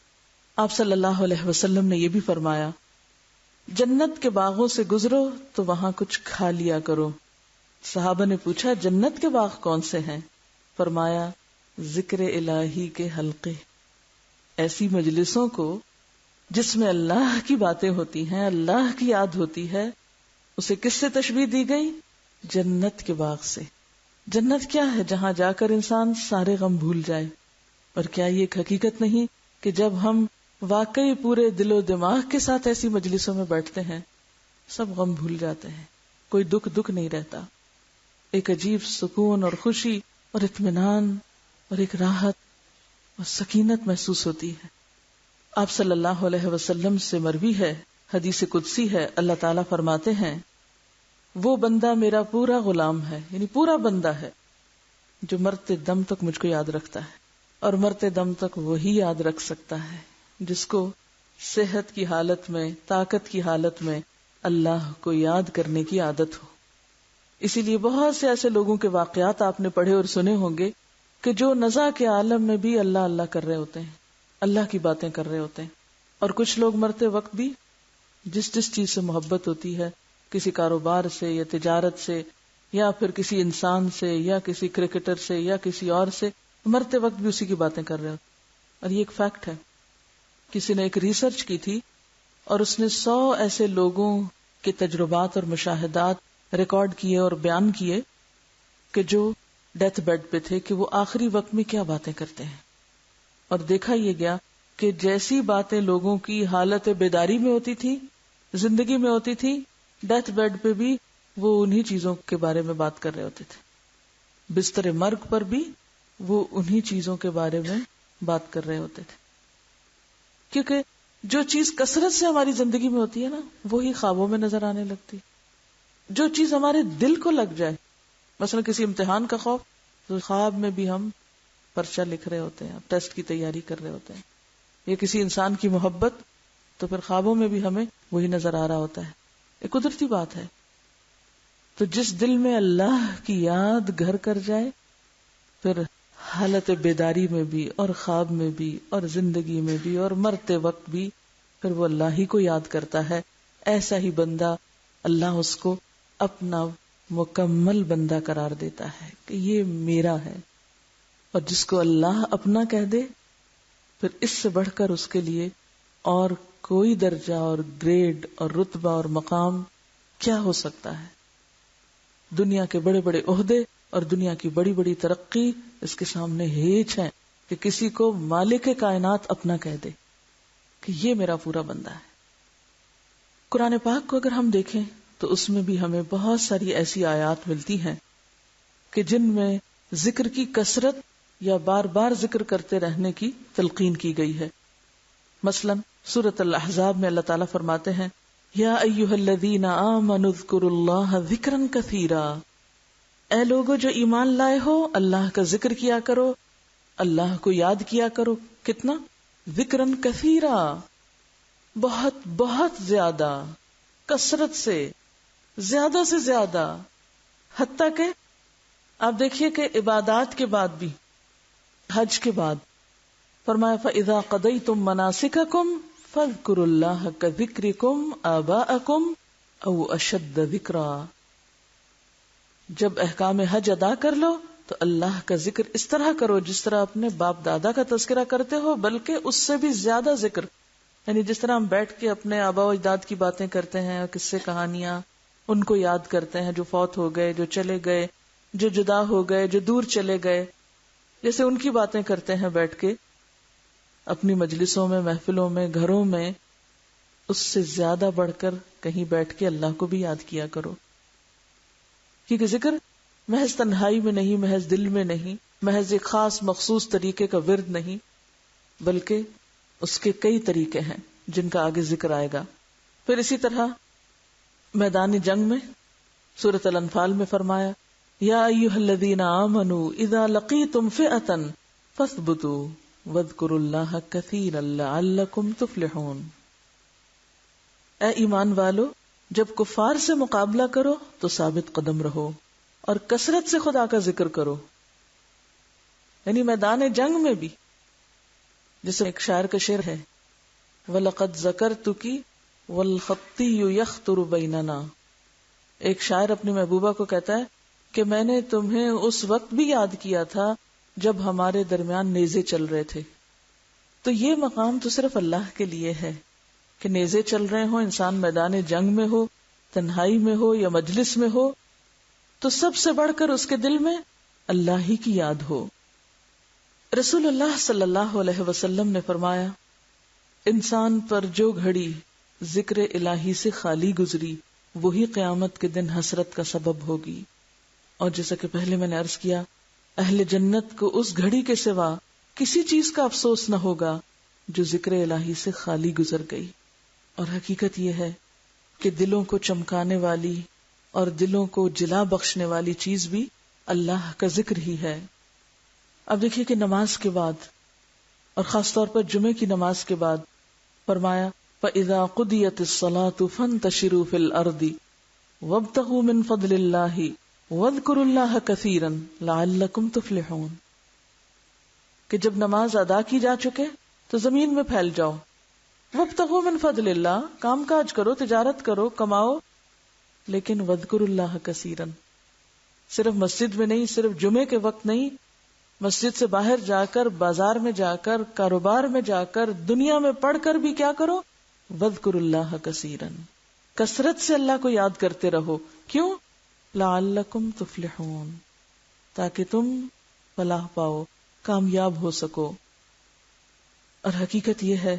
آپ صلی اللہ علیہ وسلم نے یہ بھی فرمایا جنت کے باغوں سے گزرو تو وہاں کچھ کھا لیا کرو. صحابہ نے پوچھا جنت کے باغ کون سے ہیں؟ فرمایا ذکر الہی کے حلقے. ایسی مجلسوں کو جس میں اللہ کی باتیں ہوتی ہیں، اللہ کی یاد ہوتی ہے، اسے کس سے تشبیہ دی گئی؟ جنت کے باغ سے. جنت کیا ہے؟ جہاں جا کر انسان سارے غم بھول جائے. اور کیا یہ ایک حقیقت نہیں کہ جب ہم واقعی پورے دل و دماغ کے ساتھ ایسی مجلسوں میں بیٹھتے ہیں سب غم بھول جاتے ہیں، کوئی دکھ نہیں رہتا. ایک عجیب سکون اور خوشی اور اطمینان اور ایک راحت اور سکینت محسوس ہوتی ہے. آپ صلی اللہ علیہ وسلم سے مروی ہے، حدیث قدسی ہے، اللہ تعالیٰ فرماتے ہیں وہ بندہ میرا پورا غلام ہے، یعنی پورا بندہ ہے جو مرتے دم تک مجھ کو یاد رکھتا ہے. اور مرتے دم تک وہی یاد رکھ سکتا ہے جس کو صحت کی حالت میں، طاقت کی حالت میں اللہ کو یاد کرنے کی عادت ہو. اسی لیے بہت سے ایسے لوگوں کے واقعات آپ نے پڑھے اور سنے ہوں گے کہ جو نزا کے عالم میں بھی اللہ اللہ کر رہے ہوتے ہیں، اللہ کی باتیں کر رہے ہوتے ہیں. اور کچھ لوگ مرتے وقت بھی جس چیز سے محبت ہوتی ہے، کسی کاروبار سے یا تجارت سے یا پھر کسی انسان سے یا کسی کرکٹر سے یا کسی اور سے، مرتے وقت بھی اسی کی باتیں کر رہے ہوتے. اور یہ ایک فیکٹ ہے. کسی نے ایک ریسرچ کی تھی اور اس نے 100 ایسے لوگوں کے تجربات اور مشاہدات ریکارڈ کیے اور بیان کیے کہ جو ڈیتھ بیڈ پہ تھے کہ وہ آخری وقت میں کیا باتیں کرتے ہیں. اور دیکھا یہ گیا کہ جیسی باتیں لوگوں کی حالت بیداری میں ہوتی تھی، زندگی میں ہوتی تھی، ڈیتھ بیڈ پہ بھی وہ انہی چیزوں کے بارے میں بات کر رہے ہوتے تھے. بستر مرگ پر بھی وہ انہی چیزوں کے بارے میں بات کر رہے ہوتے تھے. کیونکہ جو چیز کثرت سے ہماری زندگی میں ہوتی ہے نا، وہی خوابوں میں نظر آنے لگتی. جو چیز ہمارے دل کو لگ جائے، مثلا کسی امتحان کا خوف، تو خواب میں بھی ہم پرچہ لکھ رہے ہوتے ہیں، ٹیسٹ کی تیاری کر رہے ہوتے ہیں. یا کسی انسان کی محبت، تو پھر خوابوں میں بھی ہمیں وہی نظر آ رہا ہوتا ہے. ایک قدرتی بات ہے. تو جس دل میں اللہ کی یاد گھر کر جائے، پھر حالت بیداری میں بھی اور خواب میں بھی اور زندگی میں بھی اور مرتے وقت بھی پھر وہ اللہ ہی کو یاد کرتا ہے. ایسا ہی بندہ اللہ اس کو اپنا مکمل بندہ قرار دیتا ہے کہ یہ میرا ہے. اور جس کو اللہ اپنا کہہ دے، پھر اس سے بڑھ کر اس کے لیے اور کوئی درجہ اور گریڈ اور رتبہ اور مقام کیا ہو سکتا ہے. دنیا کے بڑے بڑے عہدے اور دنیا کی بڑی بڑی ترقی اس کے سامنے ہیچ ہے کہ کسی کو مالک کائنات اپنا کہہ دے کہ یہ میرا پورا بندہ ہے. قرآن پاک کو اگر ہم دیکھیں تو اس میں بھی ہمیں بہت ساری ایسی آیات ملتی ہیں کہ جن میں ذکر کی کثرت یا بار بار ذکر کرتے رہنے کی تلقین کی گئی ہے. مثلا سورۃ الاحزاب میں اللہ تعالیٰ فرماتے ہیں یا ایھا الذین آمنوا اذکروا اللہ ذکرا کثیرا. اے لوگو جو ایمان لائے ہو، اللہ کا ذکر کیا کرو، اللہ کو یاد کیا کرو. کتنا؟ ذکرن کثیرا، بہت بہت زیادہ، کثرت سے، زیادہ سے زیادہ. حتیٰ کہ آپ دیکھیے کہ عبادات کے بعد بھی، حج کے بعد فرمایا فَإِذَا قَضَيْتُم مَّنَاسِكَكُمْ فَاذْكُرُوا اللَّهَ كَذِكْرِكُمْ آبَاءَكُمْ أَوْ أَشَدَّ ذِكْرًا. جب احکام حج ادا کر لو تو اللہ کا ذکر اس طرح کرو جس طرح اپنے باپ دادا کا تذکرہ کرتے ہو، بلکہ اس سے بھی زیادہ ذکر. یعنی جس طرح ہم بیٹھ کے اپنے آبا و اجداد کی باتیں کرتے ہیں اور قصے کہانیاں ان کو یاد کرتے ہیں جو فوت ہو گئے، جو چلے گئے، جو جدا ہو گئے، جو دور چلے گئے، جیسے ان کی باتیں کرتے ہیں بیٹھ کے اپنی مجلسوں میں، محفلوں میں، گھروں میں. اس سے زیادہ بڑھ کر کہیں بیٹھ کے اللہ کو بھی یاد کیا کرو. کیونکہ ذکر محض تنہائی میں نہیں، محض دل میں نہیں، محض ایک خاص مخصوص طریقے کا ورد نہیں، بلکہ اس کے کئی طریقے ہیں جن کا آگے ذکر آئے گا. پھر اسی طرح میدان جنگ میں سورۃ الانفال میں فرمایا یا ایھا الذین آمنوا اذا لقیتم فئۃ فاثبتوا واذکروا اللہ کثیرا لعلکم تفلحون. اے ایمان والو، جب کفار سے مقابلہ کرو تو ثابت قدم رہو اور کثرت سے خدا کا ذکر کرو. یعنی میدان جنگ میں بھی، جیسے ایک شاعر کا شعر ہے وَلَقَدْ ذَكَرْتُكِ وَالْخَطِّيُّ يَخْطُرُ بَيْنَنَا. ایک شاعر اپنی محبوبہ کو کہتا ہے کہ میں نے تمہیں اس وقت بھی یاد کیا تھا جب ہمارے درمیان نیزے چل رہے تھے. تو یہ مقام تو صرف اللہ کے لیے ہے کہ نیزے چل رہے ہوں، انسان میدان جنگ میں ہو، تنہائی میں ہو یا مجلس میں ہو، تو سب سے بڑھ کر اس کے دل میں اللہ ہی کی یاد ہو. رسول اللہ صلی اللہ علیہ وسلم نے فرمایا انسان پر جو گھڑی ذکر الہی سے خالی گزری وہی قیامت کے دن حسرت کا سبب ہوگی. اور جیسا کہ پہلے میں نے عرض کیا، اہل جنت کو اس گھڑی کے سوا کسی چیز کا افسوس نہ ہوگا جو ذکر الہی سے خالی گزر گئی. اور حقیقت یہ ہے کہ دلوں کو چمکانے والی اور دلوں کو جلا بخشنے والی چیز بھی اللہ کا ذکر ہی ہے. اب دیکھیے کہ نماز کے بعد اور خاص طور پر جمعے کی نماز کے بعد فرمایا فَإِذَا قُضِيَتِ الصَّلَاةُ فَانتَشِرُوا فِي الْأَرْضِ وَابْتَغُوا مِنْ فَضْلِ اللَّهِ وَاذْكُرُوا اللَّهَ كَثِيرًا لَعَلَّكُمْ تُفْلِحُونَ. کہ جب نماز ادا کی جا چکے تو زمین میں پھیل جاؤ. وَابْتَغُوا مِنْ فَضْلِ اللَّهِ، کام کاج کرو، تجارت کرو، کماؤ، لیکن وَاذْكُرُوا اللَّهَ كَثِيرًا. صرف مسجد میں نہیں، صرف جمعے کے وقت نہیں، مسجد سے باہر جا کر، بازار میں جا کر، کاروبار میں جا کر، دنیا میں پڑھ کر بھی کیا کرو؟ وَاذْكُرُوا اللَّهَ كَثِيرًا. کثرت سے اللہ کو یاد کرتے رہو. کیوں؟ لَعَلَّكُمْ تُفْلِحُونَ، تاکہ تم فلاح پاؤ، کامیاب ہو سکو. اور حقیقت یہ ہے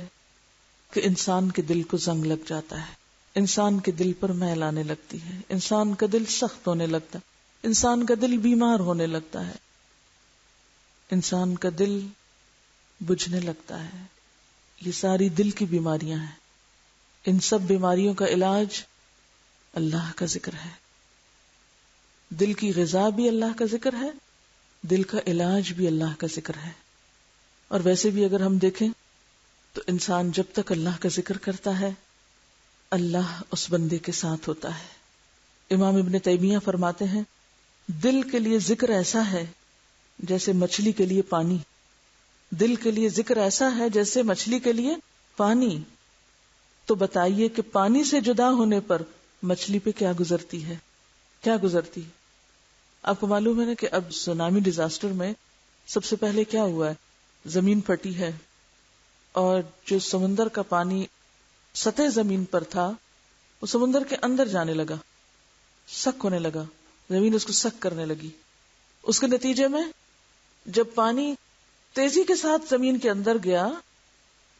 کہ انسان کے دل کو زنگ لگ جاتا ہے، انسان کے دل پر میل آنے لگتی ہے، انسان کا دل سخت ہونے لگتا ہے، انسان کا دل بیمار ہونے لگتا ہے، انسان کا دل بجھنے لگتا ہے. یہ ساری دل کی بیماریاں ہیں. ان سب بیماریوں کا علاج اللہ کا ذکر ہے. دل کی غذا بھی اللہ کا ذکر ہے، دل کا علاج بھی اللہ کا ذکر ہے. اور ویسے بھی اگر ہم دیکھیں تو انسان جب تک اللہ کا ذکر کرتا ہے اللہ اس بندے کے ساتھ ہوتا ہے. امام ابن تیمیہ فرماتے ہیں دل کے لیے ذکر ایسا ہے جیسے مچھلی کے لیے پانی. دل کے لیے ذکر ایسا ہے جیسے مچھلی کے لیے پانی. تو بتائیے کہ پانی سے جدا ہونے پر مچھلی پہ کیا گزرتی ہے، کیا گزرتی. آپ کو معلوم ہے نا کہ اب سونامی ڈیزاسٹر میں سب سے پہلے کیا ہوا ہے، زمین پھٹی ہے اور جو سمندر کا پانی سطح زمین پر تھا وہ سمندر کے اندر جانے لگا، سک ہونے لگا، زمین اس کو سک کرنے لگی. اس کے نتیجے میں جب پانی تیزی کے ساتھ زمین کے اندر گیا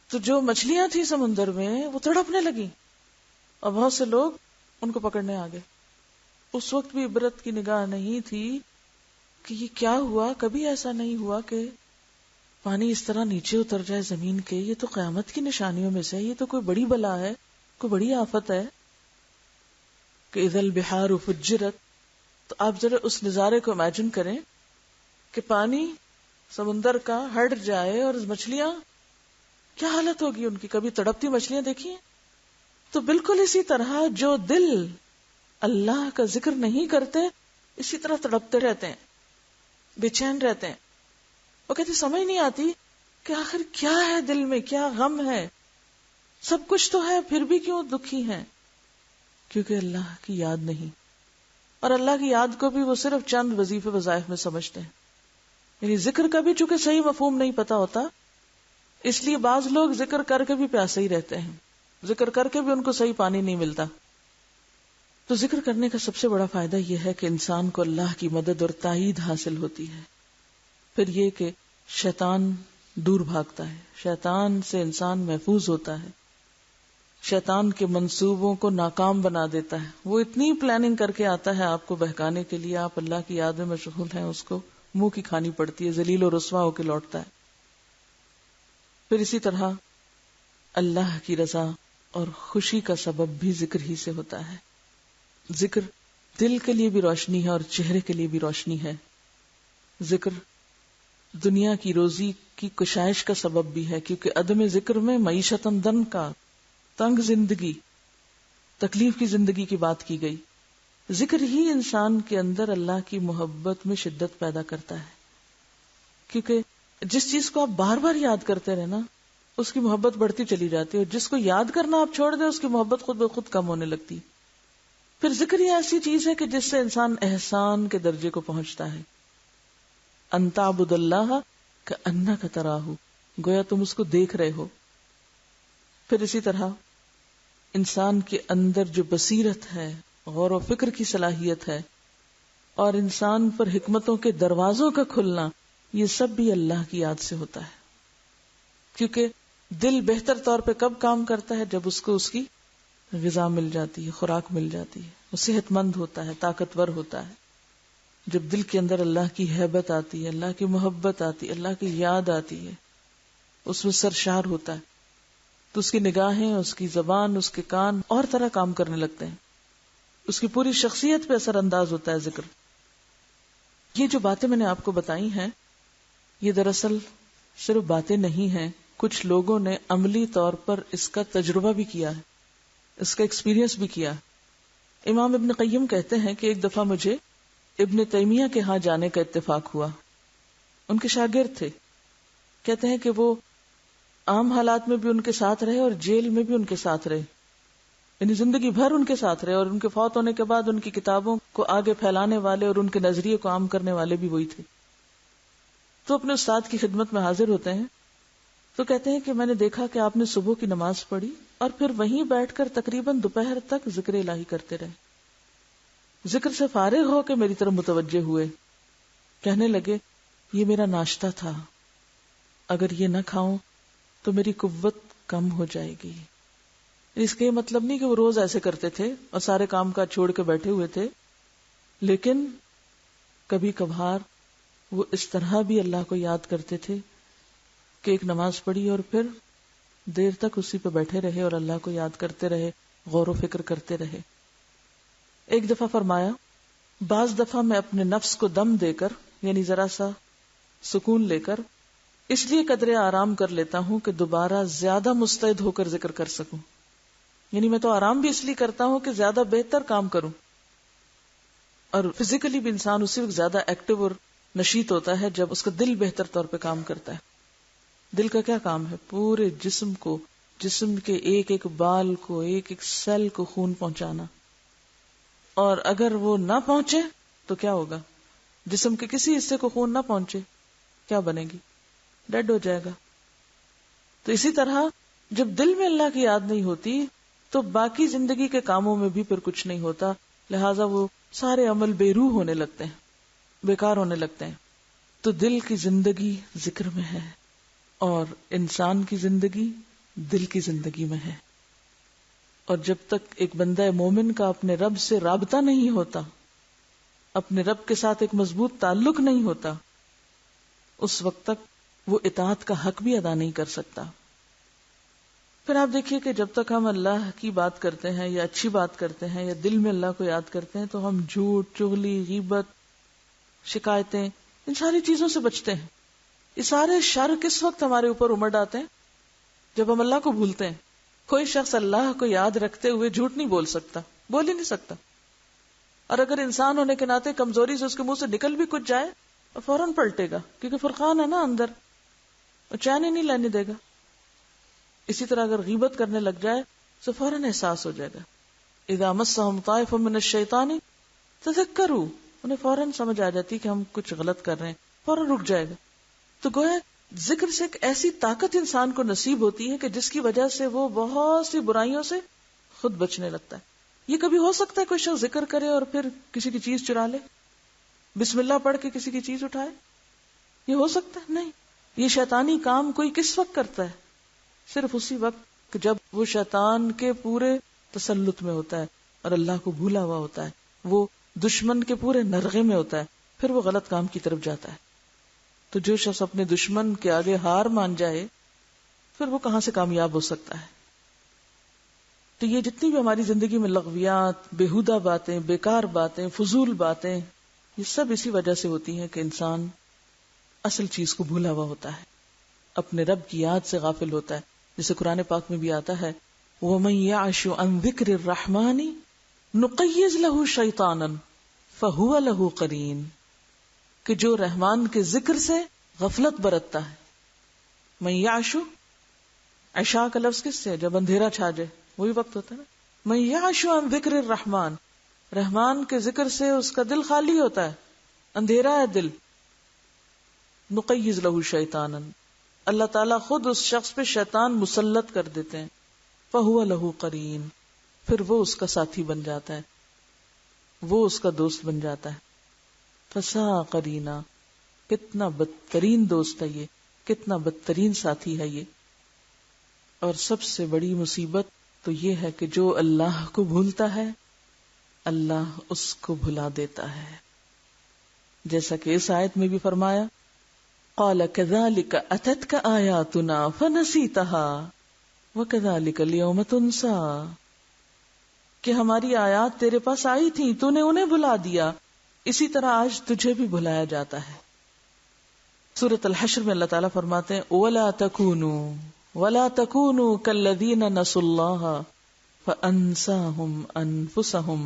تو جو مچھلیاں تھیں سمندر میں وہ تڑپنے لگی اور بہت سے لوگ ان کو پکڑنے آ گئے. اس وقت بھی عبرت کی نگاہ نہیں تھی کہ یہ کیا ہوا. کبھی ایسا نہیں ہوا کہ پانی اس طرح نیچے اتر جائے زمین کے. یہ تو قیامت کی نشانیوں میں سے، یہ تو کوئی بڑی بلا ہے، کوئی بڑی آفت ہے کہ اذا البحار فجرت. تو آپ ذرا اس نظارے کو امیجن کریں کہ پانی سمندر کا ہٹ جائے اور مچھلیاں، کیا حالت ہوگی ان کی. کبھی تڑپتی مچھلیاں دیکھی ہیں؟ تو بالکل اسی طرح جو دل اللہ کا ذکر نہیں کرتے اسی طرح تڑپتے رہتے ہیں، بے چین رہتے ہیں. وہ کہتے سمجھ نہیں آتی کہ آخر کیا ہے دل میں، کیا غم ہے. سب کچھ تو ہے پھر بھی کیوں دکھی ہیں؟ کیونکہ اللہ کی یاد نہیں. اور اللہ کی یاد کو بھی وہ صرف چند وظیفے وظائف میں سمجھتے ہیں. یعنی ذکر کا بھی چونکہ صحیح مفہوم نہیں پتا ہوتا، اس لیے بعض لوگ ذکر کر کے بھی پیاسے ہی رہتے ہیں، ذکر کر کے بھی ان کو صحیح پانی نہیں ملتا. تو ذکر کرنے کا سب سے بڑا فائدہ یہ ہے کہ انسان کو اللہ کی مدد اور تائید حاصل ہوتی ہے. پھر یہ کہ شیطان دور بھاگتا ہے، شیطان سے انسان محفوظ ہوتا ہے. شیطان کے منصوبوں کو ناکام بنا دیتا ہے. وہ اتنی پلاننگ کر کے آتا ہے آپ کو بہکانے کے لیے، آپ اللہ کی یاد میں مشغول ہیں، اس کو منہ کی کھانی پڑتی ہے، ذلیل و رسوا ہو کے لوٹتا ہے. پھر اسی طرح اللہ کی رضا اور خوشی کا سبب بھی ذکر ہی سے ہوتا ہے. ذکر دل کے لیے بھی روشنی ہے اور چہرے کے لیے بھی روشنی ہے. ذکر دنیا کی روزی کی کشائش کا سبب بھی ہے، کیونکہ عدم ذکر میں معیشت دن کا تنگ زندگی، تکلیف کی زندگی کی بات کی گئی. ذکر ہی انسان کے اندر اللہ کی محبت میں شدت پیدا کرتا ہے، کیونکہ جس چیز کو آپ بار بار یاد کرتے رہے نا، اس کی محبت بڑھتی چلی جاتی ہے، اور جس کو یاد کرنا آپ چھوڑ دیں اس کی محبت خود بخود کم ہونے لگتی. پھر ذکر ہی ایسی چیز ہے کہ جس سے انسان احسان کے درجے کو پہنچتا ہے. ان تعبد اللہ کأنک تراہ، گویا تم اس کو دیکھ رہے ہو. پھر اسی طرح انسان کے اندر جو بصیرت ہے، غور و فکر کی صلاحیت ہے، اور انسان پر حکمتوں کے دروازوں کا کھلنا، یہ سب بھی اللہ کی یاد سے ہوتا ہے. کیونکہ دل بہتر طور پہ کب کام کرتا ہے؟ جب اس کو اس کی غذا مل جاتی ہے، خوراک مل جاتی ہے، وہ صحت مند ہوتا ہے، طاقتور ہوتا ہے. جب دل کے اندر اللہ کی ہیبت آتی ہے، اللہ کی محبت آتی ہے، اللہ کی یاد آتی ہے، اس میں سرشار ہوتا ہے، تو اس کی نگاہیں، اس کی زبان، اس کے کان اور طرح کام کرنے لگتے ہیں. اس کی پوری شخصیت پہ اثر انداز ہوتا ہے ذکر. یہ جو باتیں میں نے آپ کو بتائی ہیں، یہ دراصل صرف باتیں نہیں ہیں. کچھ لوگوں نے عملی طور پر اس کا تجربہ بھی کیا ہے، اس کا ایکسپیرینس بھی کیا. امام ابن قیم کہتے ہیں کہ ایک دفعہ مجھے ابن تیمیہ کے ہاں جانے کا اتفاق ہوا. ان کے شاگرد تھے. کہتے ہیں کہ وہ عام حالات میں بھی ان کے ساتھ رہے اور جیل میں بھی ان کے ساتھ رہے، یعنی زندگی بھر ان کے ساتھ رہے، اور ان کے فوت ہونے کے بعد ان کی کتابوں کو آگے پھیلانے والے اور ان کے نظریے کو عام کرنے والے بھی وہی تھے. تو اپنے استاد کی خدمت میں حاضر ہوتے ہیں، تو کہتے ہیں کہ میں نے دیکھا کہ آپ نے صبح کی نماز پڑھی اور پھر وہیں بیٹھ کر تقریباً دوپہر تک ذکر الہی کرتے رہے. ذکر سے فارغ ہو کے میری طرف متوجہ ہوئے، کہنے لگے یہ میرا ناشتہ تھا، اگر یہ نہ کھاؤں تو میری قوت کم ہو جائے گی. اس کے مطلب نہیں کہ وہ روز ایسے کرتے تھے اور سارے کام کاج چھوڑ کے بیٹھے ہوئے تھے، لیکن کبھی کبھار وہ اس طرح بھی اللہ کو یاد کرتے تھے کہ ایک نماز پڑھی اور پھر دیر تک اسی پہ بیٹھے رہے اور اللہ کو یاد کرتے رہے، غور و فکر کرتے رہے. ایک دفعہ فرمایا، بعض دفعہ میں اپنے نفس کو دم دے کر، یعنی ذرا سا سکون لے کر، اس لیے قدرے آرام کر لیتا ہوں کہ دوبارہ زیادہ مستعد ہو کر ذکر کر سکوں. یعنی میں تو آرام بھی اس لیے کرتا ہوں کہ زیادہ بہتر کام کروں. اور فزیکلی بھی انسان اسی وقت زیادہ ایکٹیو اور نشیط ہوتا ہے جب اس کا دل بہتر طور پہ کام کرتا ہے. دل کا کیا کام ہے؟ پورے جسم کو، جسم کے ایک ایک بال کو، ایک ایک سیل کو خون پہنچانا. اور اگر وہ نہ پہنچے تو کیا ہوگا؟ جسم کے کسی حصے کو خون نہ پہنچے، کیا بنے گی؟ ڈیڈ ہو جائے گا. تو اسی طرح جب دل میں اللہ کی یاد نہیں ہوتی تو باقی زندگی کے کاموں میں بھی پھر کچھ نہیں ہوتا، لہٰذا وہ سارے عمل بے روح ہونے لگتے ہیں، بیکار ہونے لگتے ہیں. تو دل کی زندگی ذکر میں ہے اور انسان کی زندگی دل کی زندگی میں ہے. اور جب تک ایک بندہ مومن کا اپنے رب سے رابطہ نہیں ہوتا، اپنے رب کے ساتھ ایک مضبوط تعلق نہیں ہوتا، اس وقت تک وہ اطاعت کا حق بھی ادا نہیں کر سکتا. پھر آپ دیکھیے کہ جب تک ہم اللہ کی بات کرتے ہیں یا اچھی بات کرتے ہیں یا دل میں اللہ کو یاد کرتے ہیں تو ہم جھوٹ، چغلی، غیبت، شکایتیں، ان ساری چیزوں سے بچتے ہیں. یہ سارے شر کس وقت ہمارے اوپر امڑ آتے ہیں؟ جب ہم اللہ کو بھولتے ہیں. کوئی شخص اللہ کو یاد رکھتے ہوئے جھوٹ نہیں بول سکتا، بول ہی نہیں سکتا. اور اگر انسان ہونے کے ناطے کمزوری سے اس کے منہ سے نکل بھی کچھ جائے تو فوراً پلٹے گا، کیونکہ فرقان ہے نا اندر، اور چین ہی نہیں لینے دے گا. اسی طرح اگر غیبت کرنے لگ جائے تو فوراً احساس ہو جائے گا. اذا مسهم طائف من الشیطان تذکروا، انہیں فوراً سمجھ آ جاتی کہ ہم کچھ غلط کر رہے ہیں، فوراً رک جائے گا. تو گویا ذکر سے ایک ایسی طاقت انسان کو نصیب ہوتی ہے کہ جس کی وجہ سے وہ بہت سی برائیوں سے خود بچنے لگتا ہے. یہ کبھی ہو سکتا ہے کوئی شخص ذکر کرے اور پھر کسی کی چیز چرا لے، بسم اللہ پڑھ کے کسی کی چیز اٹھائے؟ یہ ہو سکتا ہے؟ نہیں. یہ شیطانی کام کوئی کس وقت کرتا ہے؟ صرف اسی وقت کہ جب وہ شیطان کے پورے تسلط میں ہوتا ہے اور اللہ کو بھولا ہوا ہوتا ہے، وہ دشمن کے پورے نرغے میں ہوتا ہے، پھر وہ غلط کام کی طرف جاتا ہے. تو جو شخص اپنے دشمن کے آگے ہار مان جائے پھر وہ کہاں سے کامیاب ہو سکتا ہے؟ تو یہ جتنی بھی ہماری زندگی میں لغویات، بیہودہ باتیں، بیکار باتیں، فضول باتیں، یہ سب اسی وجہ سے ہوتی ہیں کہ انسان اصل چیز کو بھولا ہوا ہوتا ہے، اپنے رب کی یاد سے غافل ہوتا ہے. جیسے قرآن پاک میں بھی آتا ہے وَمَن يَعْشُ عَن ذِكْرِ الرَّحْمَنِ نُقَيِّضْ لَهُ شَيْطَانًا فَهُوَ لَهُ قَرِينٌ، کہ جو رحمان کے ذکر سے غفلت برتتا ہے. من یعشو، عشاء کا لفظ کس سے؟ جب اندھیرا چھا جائے وہی وقت ہوتا ہے نا. من یعشو عن ذکر الرحمن، رحمان کے ذکر سے اس کا دل خالی ہوتا ہے، اندھیرا ہے دل. نقیض لہ شیطانا، اللہ تعالیٰ خود اس شخص پہ شیطان مسلط کر دیتے ہیں. فہو لہ قرین، پھر وہ اس کا ساتھی بن جاتا ہے، وہ اس کا دوست بن جاتا ہے. فسا قرینا، کتنا بدترین دوست ہے یہ، کتنا بدترین ساتھی ہے یہ. اور سب سے بڑی مصیبت تو یہ ہے کہ جو اللہ کو بھولتا ہے اللہ اس کو بھلا دیتا ہے. جیسا کہ اس آیت میں بھی فرمایا قال كذلك اتتك آیاتنا فنسیتها وكذلك اليوم تنسى، کہ ہماری آیات تیرے پاس آئی تھیں تو نے انہیں بھلا دیا، اسی طرح آج تجھے بھی بھلایا جاتا ہے. سورۃ الحشر میں اللہ تعالیٰ فرماتے ہیں وَلَا تَكُونُوا كَالَّذِينَ نَسُوا اللَّهَ فَأَنسَاهُمْ أَنفُسَهُمْ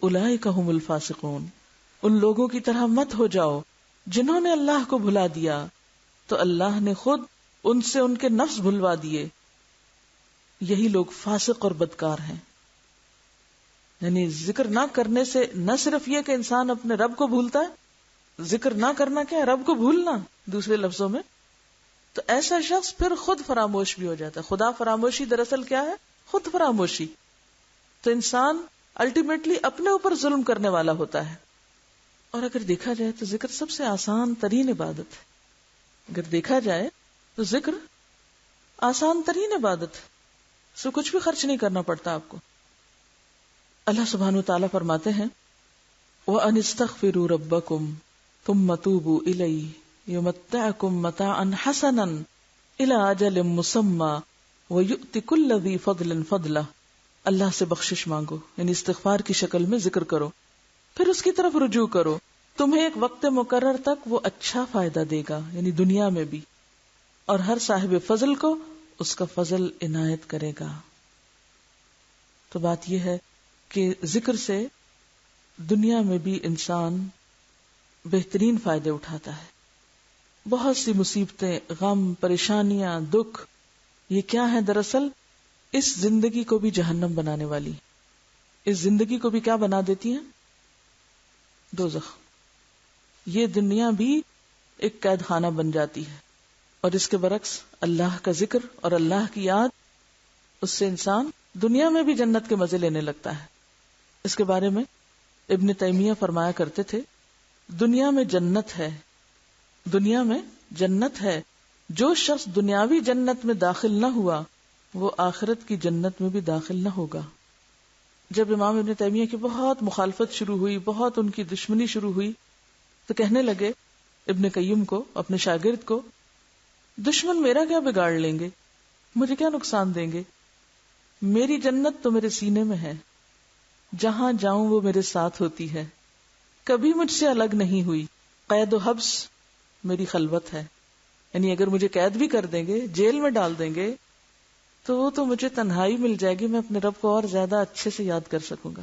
أُولَئِكَ هُمُ الْفَاسِقُونَ. ان لوگوں کی طرح مت ہو جاؤ جنہوں نے اللہ کو بھلا دیا تو اللہ نے خود ان سے ان کے نفس بھلوا دیے، یہی لوگ فاسق اور بدکار ہیں. یعنی ذکر نہ کرنے سے نہ صرف یہ کہ انسان اپنے رب کو بھولتا ہے، ذکر نہ کرنا کیا ہے؟ رب کو بھولنا دوسرے لفظوں میں. تو ایسا شخص پھر خود فراموش بھی ہو جاتا ہے. خدا فراموشی دراصل کیا ہے؟ خود فراموشی. تو انسان الٹیمیٹلی اپنے اوپر ظلم کرنے والا ہوتا ہے. اور اگر دیکھا جائے تو ذکر سب سے آسان ترین عبادت ہے. اگر دیکھا جائے تو ذکر آسان ترین عبادت ہے، اس سے کچھ بھی خرچ نہیں کرنا پڑتا آپ کو. اللہ سبحانہ وتعالیٰ فرماتے ہیں وَأَنِ اسْتَغْفِرُوا رَبَّكُمْ ثُمَّ تُوبُوا إِلَيْهِ يُمَتِّعْكُمْ مَتَاعًا حَسَنًا إِلَىٰ أَجَلٍ مُّسَمًّى وَيُؤْتِ كُلَّ ذِي فَضْلٍ فَضْلَهُ. اللہ سے بخشش مانگو، یعنی استغفار کی شکل میں ذکر کرو، پھر اس کی طرف رجوع کرو، تمہیں ایک وقت مقرر تک وہ اچھا فائدہ دے گا، یعنی دنیا میں بھی، اور ہر صاحب فضل کو اس کا فضل عنایت کرے گا. تو بات یہ ہے کہ ذکر سے دنیا میں بھی انسان بہترین فائدے اٹھاتا ہے. بہت سی مصیبتیں، غم، پریشانیاں، دکھ، یہ کیا ہے؟ دراصل اس زندگی کو بھی جہنم بنانے والی، اس زندگی کو بھی کیا بنا دیتی ہیں؟ دوزخ. یہ دنیا بھی ایک قید خانہ بن جاتی ہے. اور اس کے برعکس اللہ کا ذکر اور اللہ کی یاد، اس سے انسان دنیا میں بھی جنت کے مزے لینے لگتا ہے. اس کے بارے میں ابن تیمیہ فرمایا کرتے تھے دنیا میں جنت ہے، دنیا میں جنت ہے. جو شخص دنیاوی جنت میں داخل نہ ہوا وہ آخرت کی جنت میں بھی داخل نہ ہوگا. جب امام ابن تیمیہ کی بہت مخالفت شروع ہوئی، بہت ان کی دشمنی شروع ہوئی، تو کہنے لگے ابن قیم کو، اپنے شاگرد کو، دشمن میرا کیا بگاڑ لیں گے، مجھے کیا نقصان دیں گے، میری جنت تو میرے سینے میں ہے، جہاں جاؤں وہ میرے ساتھ ہوتی ہے، کبھی مجھ سے الگ نہیں ہوئی. قید و حبس میری خلوت ہے، یعنی اگر مجھے قید بھی کر دیں گے، جیل میں ڈال دیں گے، تو وہ تو مجھے تنہائی مل جائے گی، میں اپنے رب کو اور زیادہ اچھے سے یاد کر سکوں گا،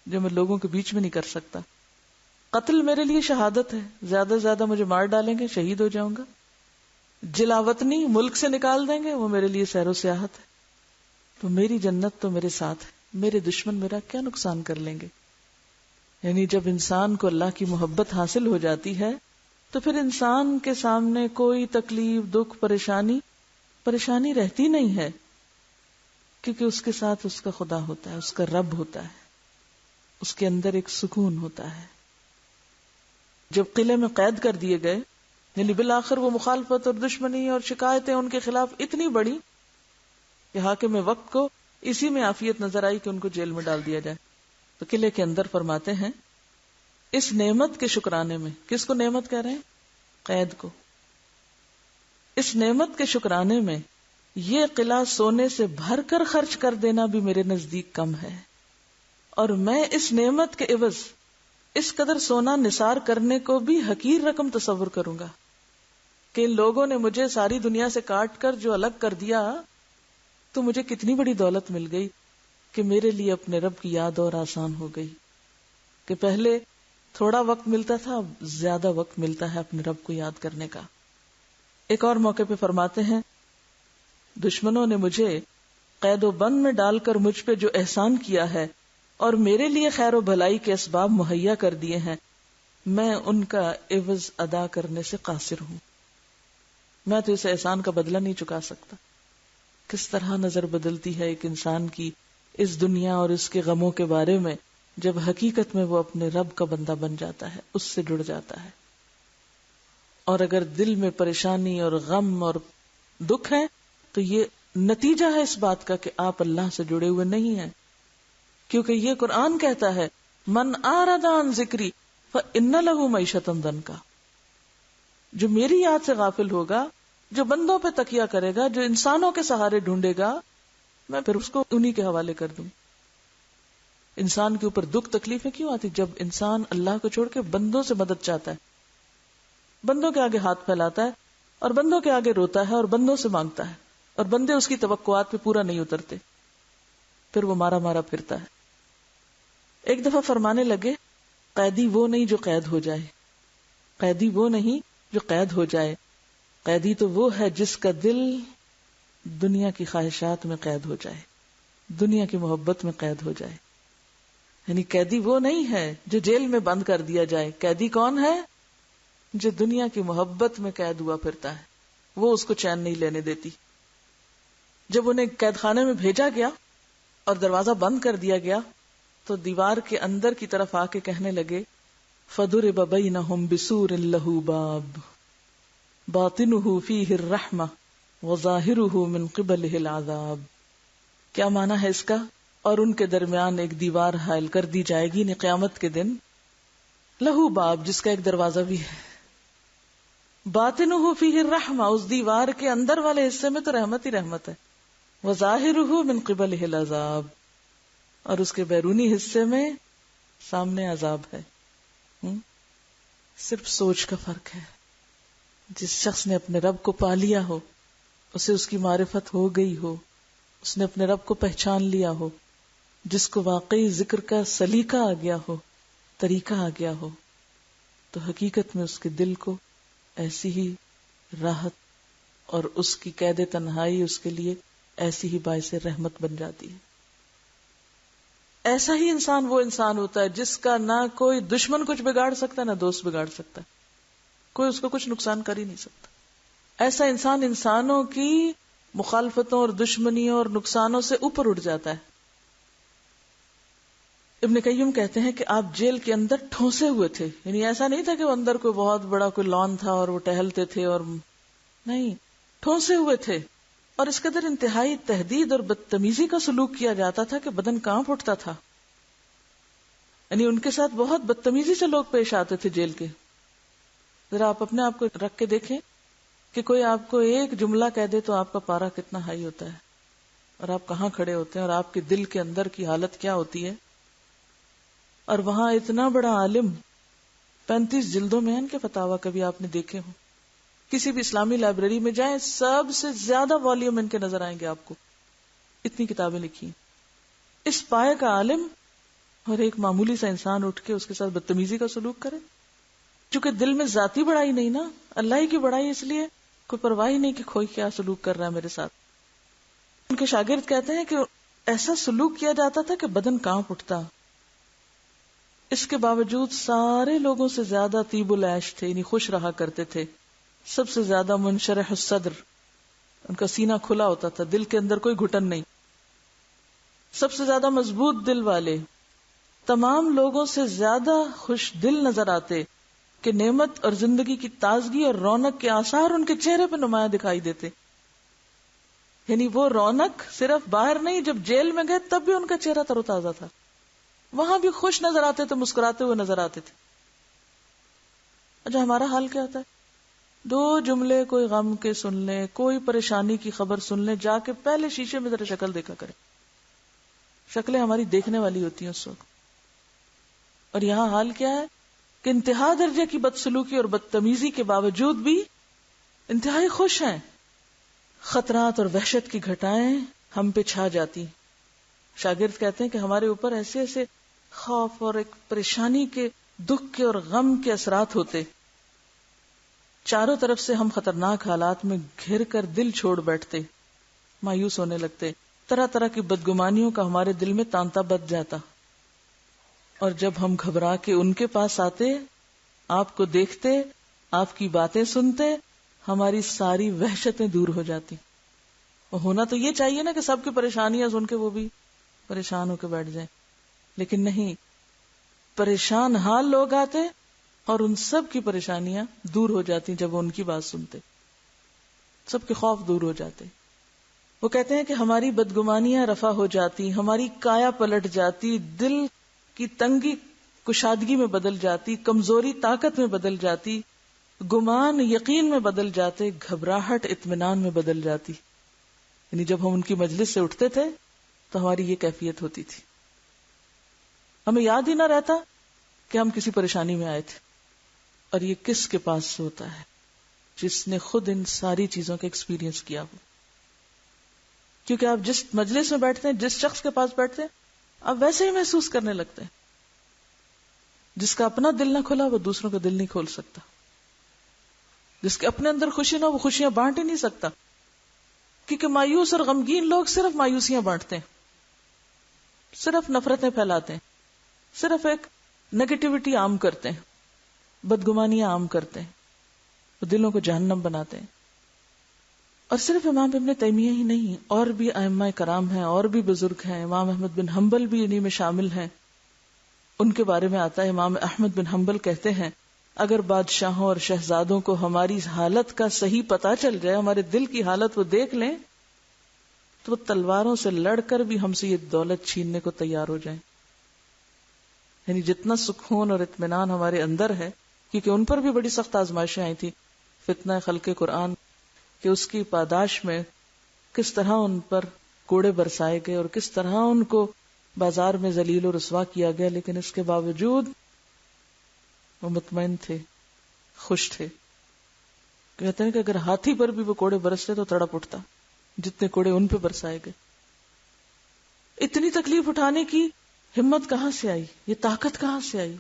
جو میں لوگوں کے بیچ میں نہیں کر سکتا. قتل میرے لیے شہادت ہے، زیادہ سے زیادہ مجھے مار ڈالیں گے، شہید ہو جاؤں گا. جلاوطنی، ملک سے نکال دیں گے، وہ میرے لیے سیر و سیاحت ہے. تو میری جنت تو میرے ساتھ ہے، میرے دشمن میرا کیا نقصان کر لیں گے. یعنی جب انسان کو اللہ کی محبت حاصل ہو جاتی ہے تو پھر انسان کے سامنے کوئی تکلیف، دکھ، پریشانی رہتی نہیں ہے، کیونکہ اس کے ساتھ اس کا خدا ہوتا ہے، اس کا رب ہوتا ہے، اس کے اندر ایک سکون ہوتا ہے. جب قلعے میں قید کر دیے گئے، یعنی بالآخر وہ مخالفت اور دشمنی اور شکایتیں ان کے خلاف اتنی بڑی کہ حاکم وقت کو اسی میں عافیت نظر آئی کہ ان کو جیل میں ڈال دیا جائے. تو قلعے کے اندر فرماتے ہیں اس نعمت کے شکرانے میں، کس کو نعمت کہہ رہے ہیں؟ قید کو. اس نعمت کے شکرانے میں یہ قلعہ سونے سے بھر کر خرچ کر دینا بھی میرے نزدیک کم ہے، اور میں اس نعمت کے عوض اس قدر سونا نثار کرنے کو بھی حقیر رقم تصور کروں گا کہ ان لوگوں نے مجھے ساری دنیا سے کاٹ کر جو الگ کر دیا، تو مجھے کتنی بڑی دولت مل گئی کہ میرے لیے اپنے رب کی یاد اور آسان ہو گئی، کہ پہلے تھوڑا وقت ملتا تھا، اب زیادہ وقت ملتا ہے اپنے رب کو یاد کرنے کا. ایک اور موقع پہ فرماتے ہیں دشمنوں نے مجھے قید و بند میں ڈال کر مجھ پہ جو احسان کیا ہے اور میرے لیے خیر و بھلائی کے اسباب مہیا کر دیے ہیں، میں ان کا عوض ادا کرنے سے قاصر ہوں. میں تو اس احسان کا بدلہ نہیں چکا سکتا. کس طرح نظر بدلتی ہے ایک انسان کی اس دنیا اور اس کے غموں کے بارے میں جب حقیقت میں وہ اپنے رب کا بندہ بن جاتا ہے، اس سے جڑ جاتا ہے. اور اگر دل میں پریشانی اور غم اور دکھ ہے تو یہ نتیجہ ہے اس بات کا کہ آپ اللہ سے جڑے ہوئے نہیں ہیں، کیونکہ یہ قرآن کہتا ہے من اعرض عن ذکری فإن له معیشۃ ضنکا. جو میری یاد سے غافل ہوگا، جو بندوں پہ تکیہ کرے گا، جو انسانوں کے سہارے ڈھونڈے گا، میں پھر اس کو انہی کے حوالے کر دوں. انسان کے اوپر دکھ تکلیفیں کیوں آتی؟ جب انسان اللہ کو چھوڑ کے بندوں سے مدد چاہتا ہے، بندوں کے آگے ہاتھ پھیلاتا ہے اور بندوں کے آگے روتا ہے اور بندوں سے مانگتا ہے، اور بندے اس کی توقعات پہ پورا نہیں اترتے، پھر وہ مارا مارا پھرتا ہے. ایک دفعہ فرمانے لگے قیدی وہ نہیں جو قید ہو جائے، قیدی وہ نہیں جو قید ہو جائے، قیدی تو وہ ہے جس کا دل دنیا کی خواہشات میں قید ہو جائے، دنیا کی محبت میں قید ہو جائے. یعنی قیدی وہ نہیں ہے جو جیل میں بند کر دیا جائے، قیدی کون ہے؟ جو دنیا کی محبت میں قید ہوا پھرتا ہے، وہ اس کو چین نہیں لینے دیتی. جب انہیں قید خانے میں بھیجا گیا اور دروازہ بند کر دیا گیا تو دیوار کے اندر کی طرف آ کے کہنے لگے فَضُرِبَ بَيْنَهُمْ بِسُورٍ لَهُ بَابٌ بَاطِنُهُ فِيهِ الرَّحْمَةُ وَظَاهِرُهُ مِنْ قِبَلِهِ الْعَذَابُ. کیا معنی ہے اس کا؟ اور ان کے درمیان ایک دیوار حائل کر دی جائے گی قیامت کے دن، لہو باب، جس کا ایک دروازہ بھی ہے، باطنہ فیہ الرحمہ، اس دیوار کے اندر والے حصے میں تو رحمت ہی رحمت ہے، وظاہرہ من قبلہ العذاب، اور اس کے بیرونی حصے میں سامنے عذاب ہے. صرف سوچ کا فرق ہے. جس شخص نے اپنے رب کو پا لیا ہو، اسے اس کی معرفت ہو گئی ہو، اس نے اپنے رب کو پہچان لیا ہو، جس کو واقعی ذکر کا سلیقہ آ گیا ہو، طریقہ آ گیا ہو، تو حقیقت میں اس کے دل کو ایسی ہی راحت اور اس کی قید تنہائی اس کے لیے ایسی ہی باعث رحمت بن جاتی ہے. ایسا ہی انسان وہ انسان ہوتا ہے جس کا نہ کوئی دشمن کچھ بگاڑ سکتا نہ دوست بگاڑ سکتا، کوئی اس کو کچھ نقصان کر ہی نہیں سکتا. ایسا انسان انسانوں کی مخالفتوں اور دشمنیوں اور نقصانوں سے اوپر اٹھ جاتا ہے. ابن قیم کہتے ہیں کہ آپ جیل کے اندر ٹھونسے ہوئے تھے، یعنی ایسا نہیں تھا کہ وہ اندر کوئی بہت بڑا کوئی لان تھا اور وہ ٹہلتے تھے، اور نہیں، ٹھونسے ہوئے تھے، اور اس قدر انتہائی تہدید اور بدتمیزی کا سلوک کیا جاتا تھا کہ بدن کانپ اٹھتا تھا. یعنی ان کے ساتھ بہت بدتمیزی سے لوگ پیش آتے تھے جیل کے. ذرا آپ اپنے آپ کو رکھ کے دیکھیں کہ کوئی آپ کو ایک جملہ کہہ دے تو آپ کا پارا کتنا ہائی ہوتا ہے، اور آپ کہاں کھڑے ہوتے ہیں، اور آپ کے دل کے اندر کی حالت کیا ہوتی ہے. اور وہاں اتنا بڑا عالم، 35 جلدوں میں ان کے فتاوی کبھی آپ نے دیکھے ہوں. کسی بھی اسلامی لائبریری میں جائیں، سب سے زیادہ والیوم ان کے نظر آئیں گے آپ کو، اتنی کتابیں لکھی. اس پائے کا عالم اور ایک معمولی سا انسان اٹھ کے اس کے ساتھ بدتمیزی کا سلوک کرے. چونکہ دل میں ذاتی بڑائی نہیں نا، اللہ ہی کی بڑائی، اس لیے کوئی پرواہ نہیں کہ کوئی کیا سلوک کر رہا ہے میرے ساتھ. ان کے شاگرد کہتے ہیں کہ ایسا سلوک کیا جاتا تھا کہ بدن کانپ اٹھتا. اس کے باوجود سارے لوگوں سے زیادہ طیب العیش تھے، یعنی خوش رہا کرتے تھے، سب سے زیادہ منشرح الصدر، ان کا سینہ کھلا ہوتا تھا، دل کے اندر کوئی گھٹن نہیں، سب سے زیادہ مضبوط دل والے، تمام لوگوں سے زیادہ خوش دل نظر آتے کہ نعمت اور زندگی کی تازگی اور رونق کے آثار ان کے چہرے پہ نمایاں دکھائی دیتے. یعنی وہ رونق صرف باہر نہیں، جب جیل میں گئے تب بھی ان کا چہرہ تر و تازہ تھا، وہاں بھی خوش نظر آتے تھے، مسکراتے ہوئے نظر آتے تھے. اچھا ہمارا حال کیا ہوتا ہے؟ 2 جملے کوئی غم کے سن لیں، کوئی پریشانی کی خبر سن لیں، جا کے پہلے شیشے میں ذرا شکل دیکھا کریں. شکلیں ہماری دیکھنے والی ہوتی ہیں اس وقت. اور یہاں حال کیا ہے کہ انتہا درجے کی بدسلوکی اور بدتمیزی کے باوجود بھی انتہائی خوش ہیں. خطرات اور وحشت کی گھٹائیں ہم پہ چھا جاتی. شاگرد کہتے ہیں کہ ہمارے اوپر ایسے ایسے خوف اور ایک پریشانی کے، دکھ کے اور غم کے اثرات ہوتے، چاروں طرف سے ہم خطرناک حالات میں گھر کر دل چھوڑ بیٹھتے، مایوس ہونے لگتے، طرح طرح کی بدگمانیوں کا ہمارے دل میں تانتا بچ جاتا. اور جب ہم گھبرا کے ان کے پاس آتے، آپ کو دیکھتے، آپ کی باتیں سنتے، ہماری ساری وحشتیں دور ہو جاتی. اور ہونا تو یہ چاہیے نا کہ سب کی پریشانیاں سن کے وہ بھی پریشان ہو کے بیٹھ جائیں، لیکن نہیں، پریشان حال لوگ آتے اور ان سب کی پریشانیاں دور ہو جاتی جب وہ ان کی بات سنتے، سب کے خوف دور ہو جاتے. وہ کہتے ہیں کہ ہماری بدگمانیاں رفع ہو جاتی، ہماری کایا پلٹ جاتی، دل کی تنگی کشادگی میں بدل جاتی، کمزوری طاقت میں بدل جاتی، گمان یقین میں بدل جاتے، گھبراہٹ اطمینان میں بدل جاتی. یعنی جب ہم ان کی مجلس سے اٹھتے تھے تو ہماری یہ کیفیت ہوتی تھی. ہمیں یاد ہی نہ رہتا کہ ہم کسی پریشانی میں آئے تھے. اور یہ کس کے پاس سے ہوتا ہے؟ جس نے خود ان ساری چیزوں کا ایکسپیرینس کیا ہو. کیونکہ آپ جس مجلس میں بیٹھتے ہیں، جس شخص کے پاس بیٹھتے ہیں، آپ ویسے ہی محسوس کرنے لگتے ہیں. جس کا اپنا دل نہ کھلا وہ دوسروں کا دل نہیں کھول سکتا. جس کے اپنے اندر خوشی نہ وہ خوشیاں بانٹ ہی نہیں سکتا. کیونکہ مایوس اور غمگین لوگ صرف مایوسیاں بانٹتے ہیں، صرف نفرتیں پھیلاتے ہیں، صرف ایک نیگیٹیوٹی عام کرتے ہیں، بدگمانیاں عام کرتے ہیں، وہ دلوں کو جہنم بناتے ہیں. اور صرف امام ابن تیمیہ ہی نہیں، اور بھی ائمہ کرام ہیں، اور بھی بزرگ ہیں. امام احمد بن حنبل بھی انہی میں شامل ہیں. ان کے بارے میں آتا ہے، امام احمد بن حنبل کہتے ہیں اگر بادشاہوں اور شہزادوں کو ہماری حالت کا صحیح پتہ چل جائے، ہمارے دل کی حالت وہ دیکھ لیں، تو وہ تلواروں سے لڑ کر بھی ہم سے یہ دولت چھیننے کو تیار ہو جائیں. یعنی جتنا سکون اور اطمینان ہمارے اندر ہے، کیونکہ ان پر بھی بڑی سخت آزمائشیں آئی تھی، فتنہ خلق قرآن کہ اس کی پاداش میں کس طرح ان پر کوڑے برسائے گئے اور کس طرح ان کو بازار میں ذلیل و رسوا کیا گیا، لیکن اس کے باوجود وہ مطمئن تھے، خوش تھے. کہتے ہیں کہ اگر ہاتھی پر بھی وہ کوڑے برستے تو تڑپ اٹھتا جتنے کوڑے ان پہ برسائے گئے. اتنی تکلیف اٹھانے کی ہمت کہاں سے آئی؟ یہ طاقت کہاں سے آئی؟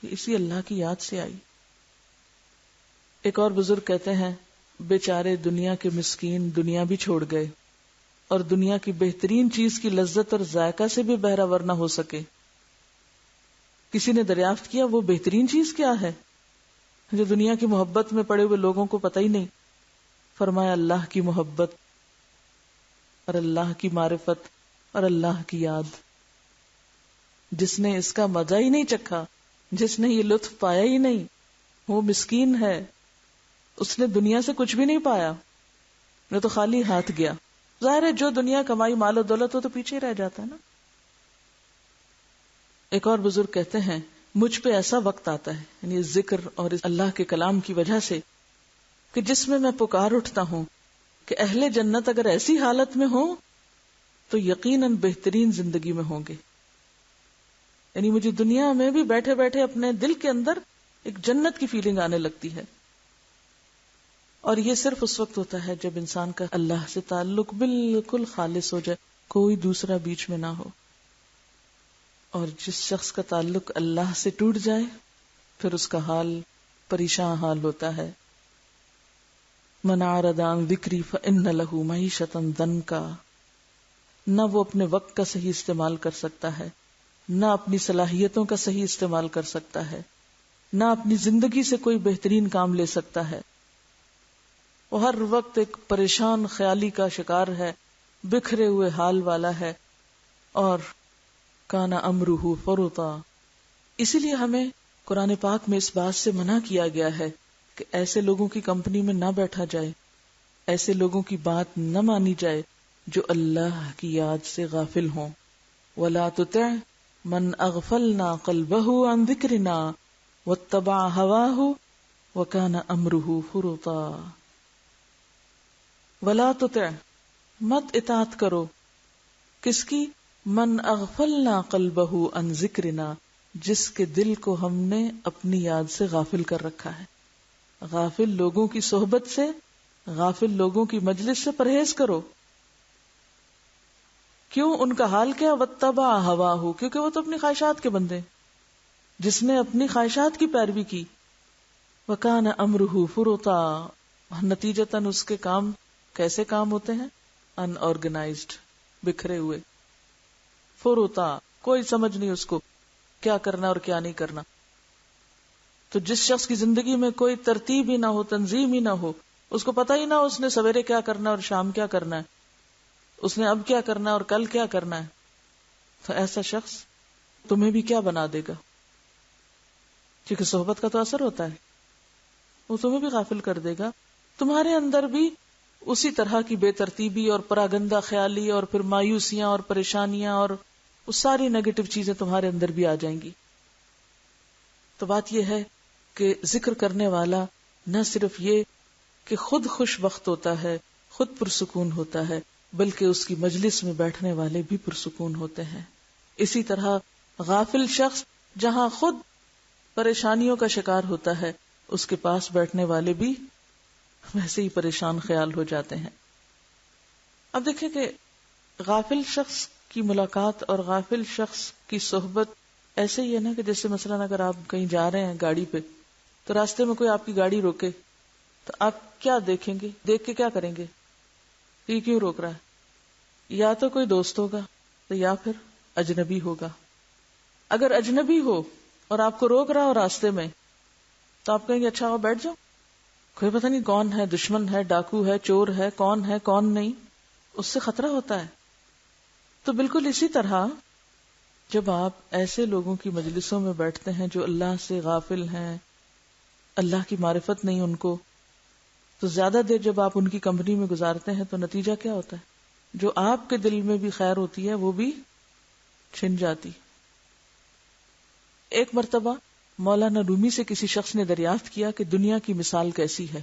یہ اسی اللہ کی یاد سے آئی. ایک اور بزرگ کہتے ہیں بیچارے دنیا کے مسکین دنیا بھی چھوڑ گئے اور دنیا کی بہترین چیز کی لذت اور ذائقہ سے بھی بہرہ نہ ہو سکے. کسی نے دریافت کیا وہ بہترین چیز کیا ہے جو دنیا کی محبت میں پڑے ہوئے لوگوں کو پتہ ہی نہیں؟ فرمایا اللہ کی محبت اور اللہ کی معرفت اور اللہ کی یاد. جس نے اس کا مزہ ہی نہیں چکھا، جس نے یہ لطف پایا ہی نہیں، وہ مسکین ہے. اس نے دنیا سے کچھ بھی نہیں پایا، وہ تو خالی ہاتھ گیا. ظاہر ہے جو دنیا کمائی مال و دولت ہو تو پیچھے ہی رہ جاتا ہے نا. ایک اور بزرگ کہتے ہیں مجھ پہ ایسا وقت آتا ہے، یعنی ذکر اور اللہ کے کلام کی وجہ سے، کہ جس میں پکار اٹھتا ہوں کہ اہل جنت اگر ایسی حالت میں ہوں تو یقیناً بہترین زندگی میں ہوں گے. یعنی مجھے دنیا میں بھی بیٹھے بیٹھے اپنے دل کے اندر ایک جنت کی فیلنگ آنے لگتی ہے. اور یہ صرف اس وقت ہوتا ہے جب انسان کا اللہ سے تعلق بالکل خالص ہو جائے، کوئی دوسرا بیچ میں نہ ہو. اور جس شخص کا تعلق اللہ سے ٹوٹ جائے پھر اس کا حال پریشان حال ہوتا ہے. من اعرض عن ذکری فإن له معیشۃ ضنکا. نہ وہ اپنے وقت کا صحیح استعمال کر سکتا ہے، نہ اپنی صلاحیتوں کا صحیح استعمال کر سکتا ہے، نہ اپنی زندگی سے کوئی بہترین کام لے سکتا ہے. وہ ہر وقت ایک پریشان خیالی کا شکار ہے، بکھرے ہوئے حال والا ہے. اور کان امرہ فرطا. اسی لیے ہمیں قرآن پاک میں اس بات سے منع کیا گیا ہے کہ ایسے لوگوں کی کمپنی میں نہ بیٹھا جائے، ایسے لوگوں کی بات نہ مانی جائے جو اللہ کی یاد سے غافل ہوں. وَلَا تُطِعْ مَنْ أَغْفَلْنَا قَلْبَهُ عَنْ ذِكْرِنَا وَاتَّبَعَ هَوَاهُ وَكَانَ أَمْرُهُ فُرُطًا. وَلَا تُطِعْ مت اطاعت کرو. کس کی؟ من اغفلنا قلبہ عن ذکرنا، جس کے دل کو ہم نے اپنی یاد سے غافل کر رکھا ہے. غافل لوگوں کی صحبت سے، غافل لوگوں کی مجلس سے پرہیز کرو. کیوں؟ ان کا حال کیا؟ واتبع ہواہ، کیونکہ وہ تو اپنی خواہشات کے بندے، جس نے اپنی خواہشات کی پیروی کی. وکان امرہ فرطا، نتیجتاً اس کے کام کیسے کام ہوتے ہیں؟ ان آرگنائزڈ، بکھرے ہوئے. فرطا، کوئی سمجھ نہیں اس کو کیا کرنا اور کیا نہیں کرنا. تو جس شخص کی زندگی میں کوئی ترتیب ہی نہ ہو، تنظیم ہی نہ ہو، اس کو پتہ ہی نہ ہو اس نے سویرے کیا کرنا اور شام کیا کرنا ہے، اس نے اب کیا کرنا اور کل کیا کرنا ہے، تو ایسا شخص تمہیں بھی کیا بنا دے گا؟ کیونکہ صحبت کا تو اثر ہوتا ہے، وہ تمہیں بھی غافل کر دے گا. تمہارے اندر بھی اسی طرح کی بے ترتیبی اور پراگندہ خیالی اور پھر مایوسیاں اور پریشانیاں اور وہ ساری نیگیٹو چیزیں تمہارے اندر بھی آ جائیں گی. تو بات یہ ہے کہ ذکر کرنے والا نہ صرف یہ کہ خود خوش وقت ہوتا ہے، خود پرسکون ہوتا ہے، بلکہ اس کی مجلس میں بیٹھنے والے بھی پرسکون ہوتے ہیں. اسی طرح غافل شخص جہاں خود پریشانیوں کا شکار ہوتا ہے، اس کے پاس بیٹھنے والے بھی ویسے ہی پریشان خیال ہو جاتے ہیں. اب دیکھیں کہ غافل شخص کی ملاقات اور غافل شخص کی صحبت ایسے ہی ہے نا کہ جیسے مثلاً اگر آپ کہیں جا رہے ہیں گاڑی پہ، تو راستے میں کوئی آپ کی گاڑی روکے تو آپ کیا دیکھیں گے؟ دیکھ کے کیا کریں گے؟ یہ کیوں روک رہا ہے؟ یا تو کوئی دوست ہوگا تو یا پھر اجنبی ہوگا. اگر اجنبی ہو اور آپ کو روک رہا ہو راستے میں تو آپ کہیں گے اچھا وہ بیٹھ جاؤ، کوئی پتہ نہیں کون ہے، دشمن ہے، ڈاکو ہے، چور ہے، کون نہیں، اس سے خطرہ ہوتا ہے. تو بالکل اسی طرح جب آپ ایسے لوگوں کی مجلسوں میں بیٹھتے ہیں جو اللہ سے غافل ہیں، اللہ کی معرفت نہیں ان کو، تو زیادہ دیر جب آپ ان کی کمپنی میں گزارتے ہیں تو نتیجہ کیا ہوتا ہے؟ جو آپ کے دل میں بھی خیر ہوتی ہے وہ بھی چھن جاتی. ایک مرتبہ مولانا رومی سے کسی شخص نے دریافت کیا کہ دنیا کی مثال کیسی ہے.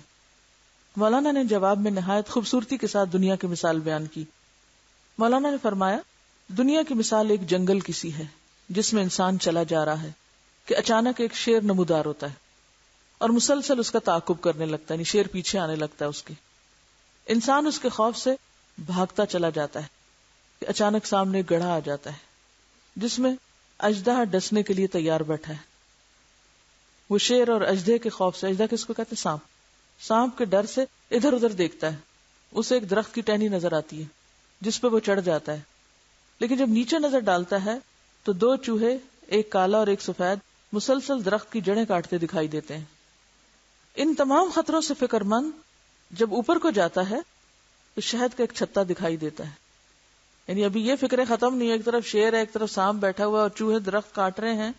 مولانا نے جواب میں نہایت خوبصورتی کے ساتھ دنیا کی مثال بیان کی. مولانا نے فرمایا، دنیا کی مثال ایک جنگل کی سی ہے جس میں انسان چلا جا رہا ہے کہ اچانک ایک شیر نمودار ہوتا ہے اور مسلسل اس کا تعاقب کرنے لگتا ہے، یعنی شیر پیچھے آنے لگتا ہے اس کے. انسان اس کے خوف سے بھاگتا چلا جاتا ہے کہ اچانک سامنے گڑھا آ جاتا ہے جس میں اژدہا ڈسنے کے لیے تیار بیٹھا ہے. وہ شیر اور اژدہے کے خوف سے، اژدہا کس کو کہتے ہیں؟ سانپ کے ڈر سے ادھر ادھر دیکھتا ہے. اسے ایک درخت کی ٹہنی نظر آتی ہے جس پہ وہ چڑھ جاتا ہے، لیکن جب نیچے نظر ڈالتا ہے تو دو چوہے، ایک کالا اور ایک سفید، مسلسل درخت کی جڑیں کاٹتے دکھائی دیتے ہیں. ان تمام خطروں سے فکر مند جب اوپر کو جاتا ہے تو شہد کا ایک چھتا دکھائی دیتا ہے. یعنی ابھی یہ فکریں ختم نہیں، ایک طرف شیر ہے، ایک طرف سانپ بیٹھا ہوا اور چوہے درخت کاٹ رہے ہیں،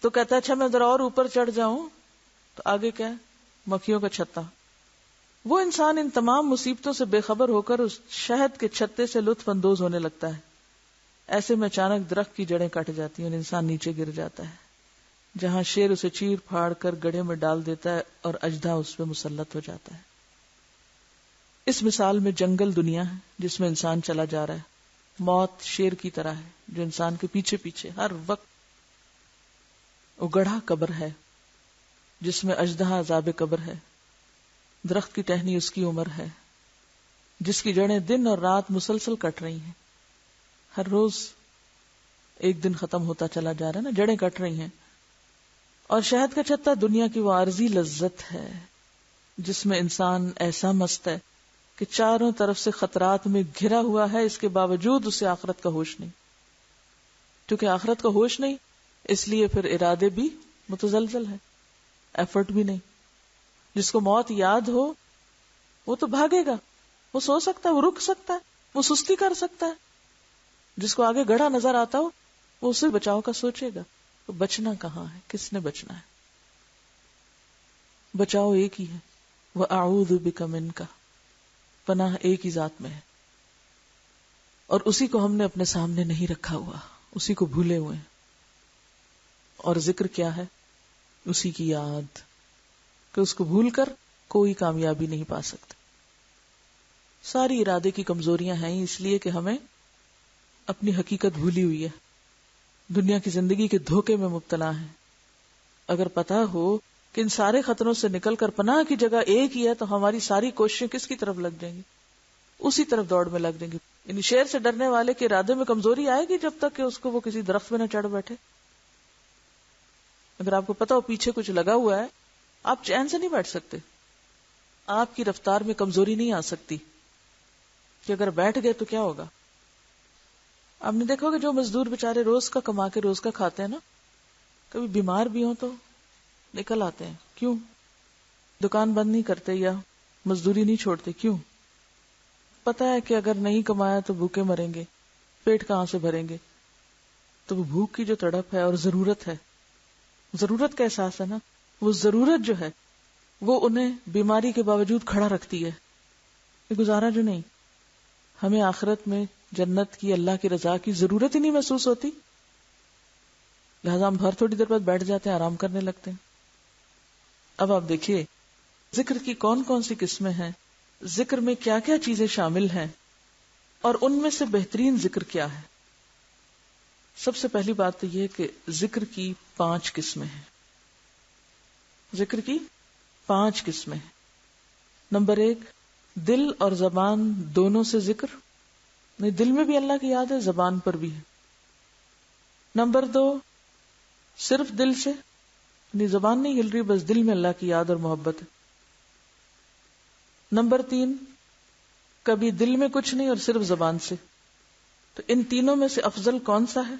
تو کہتا ہے اچھا میں ذرا اور اوپر چڑھ جاؤں، تو آگے کیا ہے؟ مکھیوں کا چھتا. وہ انسان ان تمام مصیبتوں سے بے خبر ہو کر اس شہد کے چھتے سے لطف اندوز ہونے لگتا ہے. ایسے میں اچانک درخت کی جڑیں کٹ جاتی ہیں اور انسان نیچے گر جاتا ہے، جہاں شیر اسے چیر پھاڑ کر گڑھے میں ڈال دیتا ہے اور اژدہا اس پہ مسلط ہو جاتا ہے. اس مثال میں جنگل دنیا ہے جس میں انسان چلا جا رہا ہے. موت شیر کی طرح ہے جو انسان کے پیچھے پیچھے ہر وقت. وہ گڑھا قبر ہے جس میں اژدہا عذاب قبر ہے. درخت کی ٹہنی اس کی عمر ہے جس کی جڑیں دن اور رات مسلسل کٹ رہی ہیں. ہر روز ایک دن ختم ہوتا چلا جا رہا ہے نا، جڑیں کٹ رہی ہیں. اور شہد کا چھتا دنیا کی وہ عارضی لذت ہے جس میں انسان ایسا مست ہے کہ چاروں طرف سے خطرات میں گھرا ہوا ہے، اس کے باوجود اسے آخرت کا ہوش نہیں. کیونکہ آخرت کا ہوش نہیں، اس لیے پھر ارادے بھی متزلزل ہے، ایفرٹ بھی نہیں. جس کو موت یاد ہو وہ تو بھاگے گا، وہ سو سکتا ہے، وہ رک سکتا ہے، وہ سستی کر سکتا ہے. جس کو آگے گڑھا نظر آتا ہو وہ اسے بچاؤ کا سوچے گا. تو بچنا کہاں ہے؟ کس نے بچنا ہے؟ بچاؤ ایک ہی ہے، وَأَعُوذُ بِكَ مِنْكَ، پناہ ایک ہی ذات میں ہے. اور اسی کو ہم نے اپنے سامنے نہیں رکھا ہوا، اسی کو بھولے ہوئے ہیں. اور ذکر کیا ہے؟ اسی کی یاد، کہ اس کو بھول کر کوئی کامیابی نہیں پا سکتا. ساری ارادے کی کمزوریاں ہیں اس لیے کہ ہمیں اپنی حقیقت بھولی ہوئی ہے، دنیا کی زندگی کے دھوکے میں مبتلا ہیں. اگر پتا ہو کہ ان سارے خطروں سے نکل کر پناہ کی جگہ ایک ہی ہے تو ہماری ساری کوششیں کس کی طرف لگ جائیں گی؟ اسی طرف دوڑ میں لگ جائیں گی. یعنی شیر سے ڈرنے والے کے ارادے میں کمزوری آئے گی جب تک کہ اس کو وہ کسی درخت میں نہ چڑھ بیٹھے. اگر آپ کو پتا ہو پیچھے کچھ لگا ہوا ہے، آپ چین سے نہیں بیٹھ سکتے. آپ کی رفتار میں کمزوری نہیں آ سکتی کہ اگر بیٹھ گئے تو کیا ہوگا. آپ نے دیکھا کہ جو مزدور بیچارے روز کا کما کے روز کا کھاتے ہیں نا، کبھی بیمار بھی ہوں تو نکل آتے ہیں. کیوں؟ دکان بند نہیں کرتے یا مزدوری نہیں چھوڑتے. کیوں؟ پتا ہے کہ اگر نہیں کمایا تو بھوکے مریں گے، پیٹ کہاں سے بھریں گے. تو وہ بھوک کی جو تڑپ ہے اور ضرورت ہے، ضرورت کا احساس ہے نا، وہ ضرورت جو ہے وہ انہیں بیماری کے باوجود کھڑا رکھتی ہے. یہ گزارا جو نہیں. ہمیں آخرت میں جنت کی، اللہ کی رضا کی ضرورت ہی نہیں محسوس ہوتی، لہذا ہم ہر تھوڑی دیر بعد بیٹھ جاتے ہیں، آرام کرنے لگتے ہیں. اب آپ دیکھیے ذکر کی کون کون سی قسمیں ہیں، ذکر میں کیا کیا چیزیں شامل ہیں، اور ان میں سے بہترین ذکر کیا ہے. سب سے پہلی بات تو یہ کہ ذکر کی 5 قسمیں ہیں. ذکر کی 5 قسمیں ہیں. نمبر 1، دل اور زبان دونوں سے ذکر. نہیں، دل میں بھی اللہ کی یاد ہے، زبان پر بھی ہے. نمبر 2، صرف دل سے، یعنی زبان نہیں ہل رہی، بس دل میں اللہ کی یاد اور محبت ہے. نمبر 3، کبھی دل میں کچھ نہیں اور صرف زبان سے. تو ان تینوں میں سے افضل کون سا ہے؟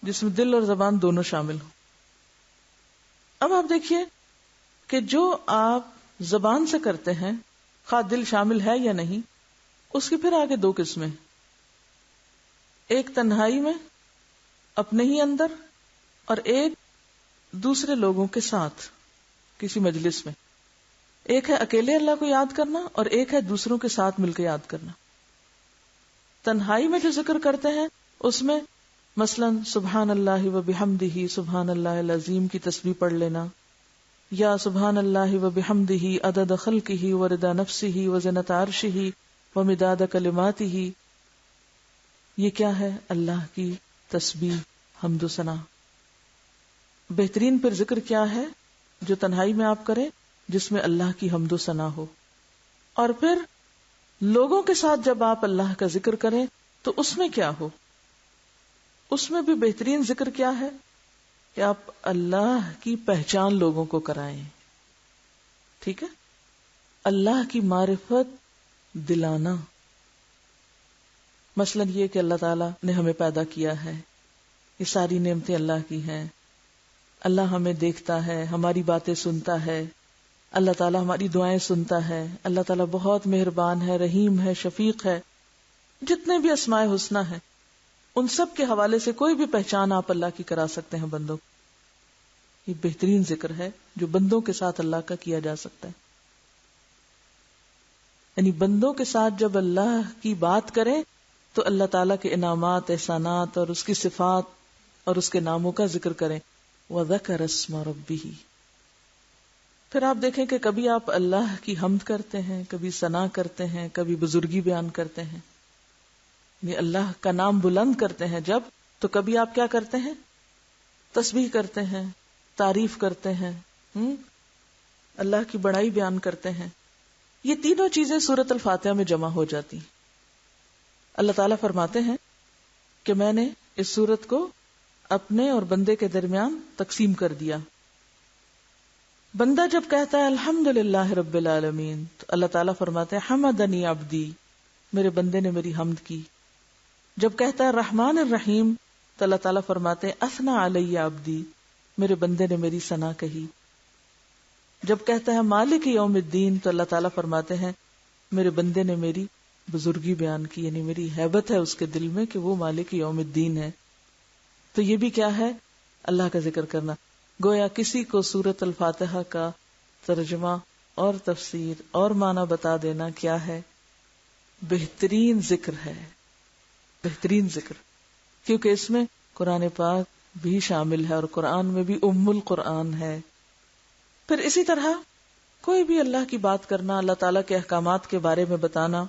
جس میں دل اور زبان دونوں شامل ہوں. اب آپ دیکھیے کہ جو آپ زبان سے کرتے ہیں، خواہ دل شامل ہے یا نہیں، اس کی پھر آگے 2 قسمیں. ایک تنہائی میں اپنے ہی اندر، اور ایک دوسرے لوگوں کے ساتھ کسی مجلس میں. ایک ہے اکیلے اللہ کو یاد کرنا اور ایک ہے دوسروں کے ساتھ مل کے یاد کرنا. تنہائی میں جو ذکر کرتے ہیں اس میں مثلا سبحان اللہ و بحمدہ سبحان اللہ العظیم کی تسبیح پڑھ لینا، یا سبحان اللہ و بحمدہ عدد خلقہ و رضا نفسہ و زنۃ عرشہ و مداد کلماتہ. یہ کیا ہے؟ اللہ کی تسبیح، حمد و ثنا. بہترین پھر ذکر کیا ہے جو تنہائی میں آپ کریں، جس میں اللہ کی حمد و ثنا ہو. اور پھر لوگوں کے ساتھ جب آپ اللہ کا ذکر کریں تو اس میں کیا ہو؟ اس میں بھی بہترین ذکر کیا ہے کہ آپ اللہ کی پہچان لوگوں کو کرائیں. ٹھیک ہے، اللہ کی معرفت دلانا. مثلا یہ کہ اللہ تعالیٰ نے ہمیں پیدا کیا ہے، یہ ساری نعمتیں اللہ کی ہیں، اللہ ہمیں دیکھتا ہے، ہماری باتیں سنتا ہے، اللہ تعالیٰ ہماری دعائیں سنتا ہے، اللہ تعالیٰ بہت مہربان ہے، رحیم ہے، شفیق ہے. جتنے بھی اسماء حسنی ہیں ان سب کے حوالے سے کوئی بھی پہچان آپ اللہ کی کرا سکتے ہیں بندوں. یہ بہترین ذکر ہے جو بندوں کے ساتھ اللہ کا کیا جا سکتا ہے. یعنی بندوں کے ساتھ جب اللہ کی بات کریں تو اللہ تعالیٰ کے انعامات، احسانات اور اس کی صفات اور اس کے ناموں کا ذکر کریں. وَذَكَرَ اسْمَ رَبِّهِ. پھر آپ دیکھیں کہ کبھی آپ اللہ کی حمد کرتے ہیں، کبھی ثنا کرتے ہیں، کبھی بزرگی بیان کرتے ہیں، یعنی اللہ کا نام بلند کرتے ہیں جب، تو کبھی آپ کیا کرتے ہیں؟ تسبیح کرتے ہیں، تعریف کرتے ہیں، اللہ کی بڑائی بیان کرتے ہیں. یہ تینوں چیزیں سورۃ الفاتحہ میں جمع ہو جاتی ہیں. اللہ تعالیٰ فرماتے ہیں کہ میں نے اس سورت کو اپنے اور بندے کے درمیان تقسیم کر دیا. بندہ جب کہتا ہے الحمدللہ رب العالمین تو اللہ تعالیٰ فرماتے ہیں حمدنی عبدی، میرے بندے نے میری حمد کی. جب کہتا ہے الرحمن الرحیم تو اللہ تعالیٰ فرماتے ہیں اثنا علی عبدی، میرے بندے نے میری ثنا کہی. جب کہتا ہے مالک یوم الدین تو اللہ تعالیٰ فرماتے ہیں میرے بندے نے میری بزرگی بیان کی، یعنی میری ہیبت ہے اس کے دل میں کہ وہ مالک یوم الدین ہے. تو یہ بھی کیا ہے؟ اللہ کا ذکر کرنا. گویا کسی کو سورۃ الفاتحہ کا ترجمہ اور تفسیر اور معنی بتا دینا کیا ہے؟ بہترین ذکر ہے، بہترین ذکر، کیونکہ اس میں قرآن پاک بھی شامل ہے اور قرآن میں بھی ام القرآن ہے. پھر اسی طرح کوئی بھی اللہ کی بات کرنا، اللہ تعالیٰ کے احکامات کے بارے میں بتانا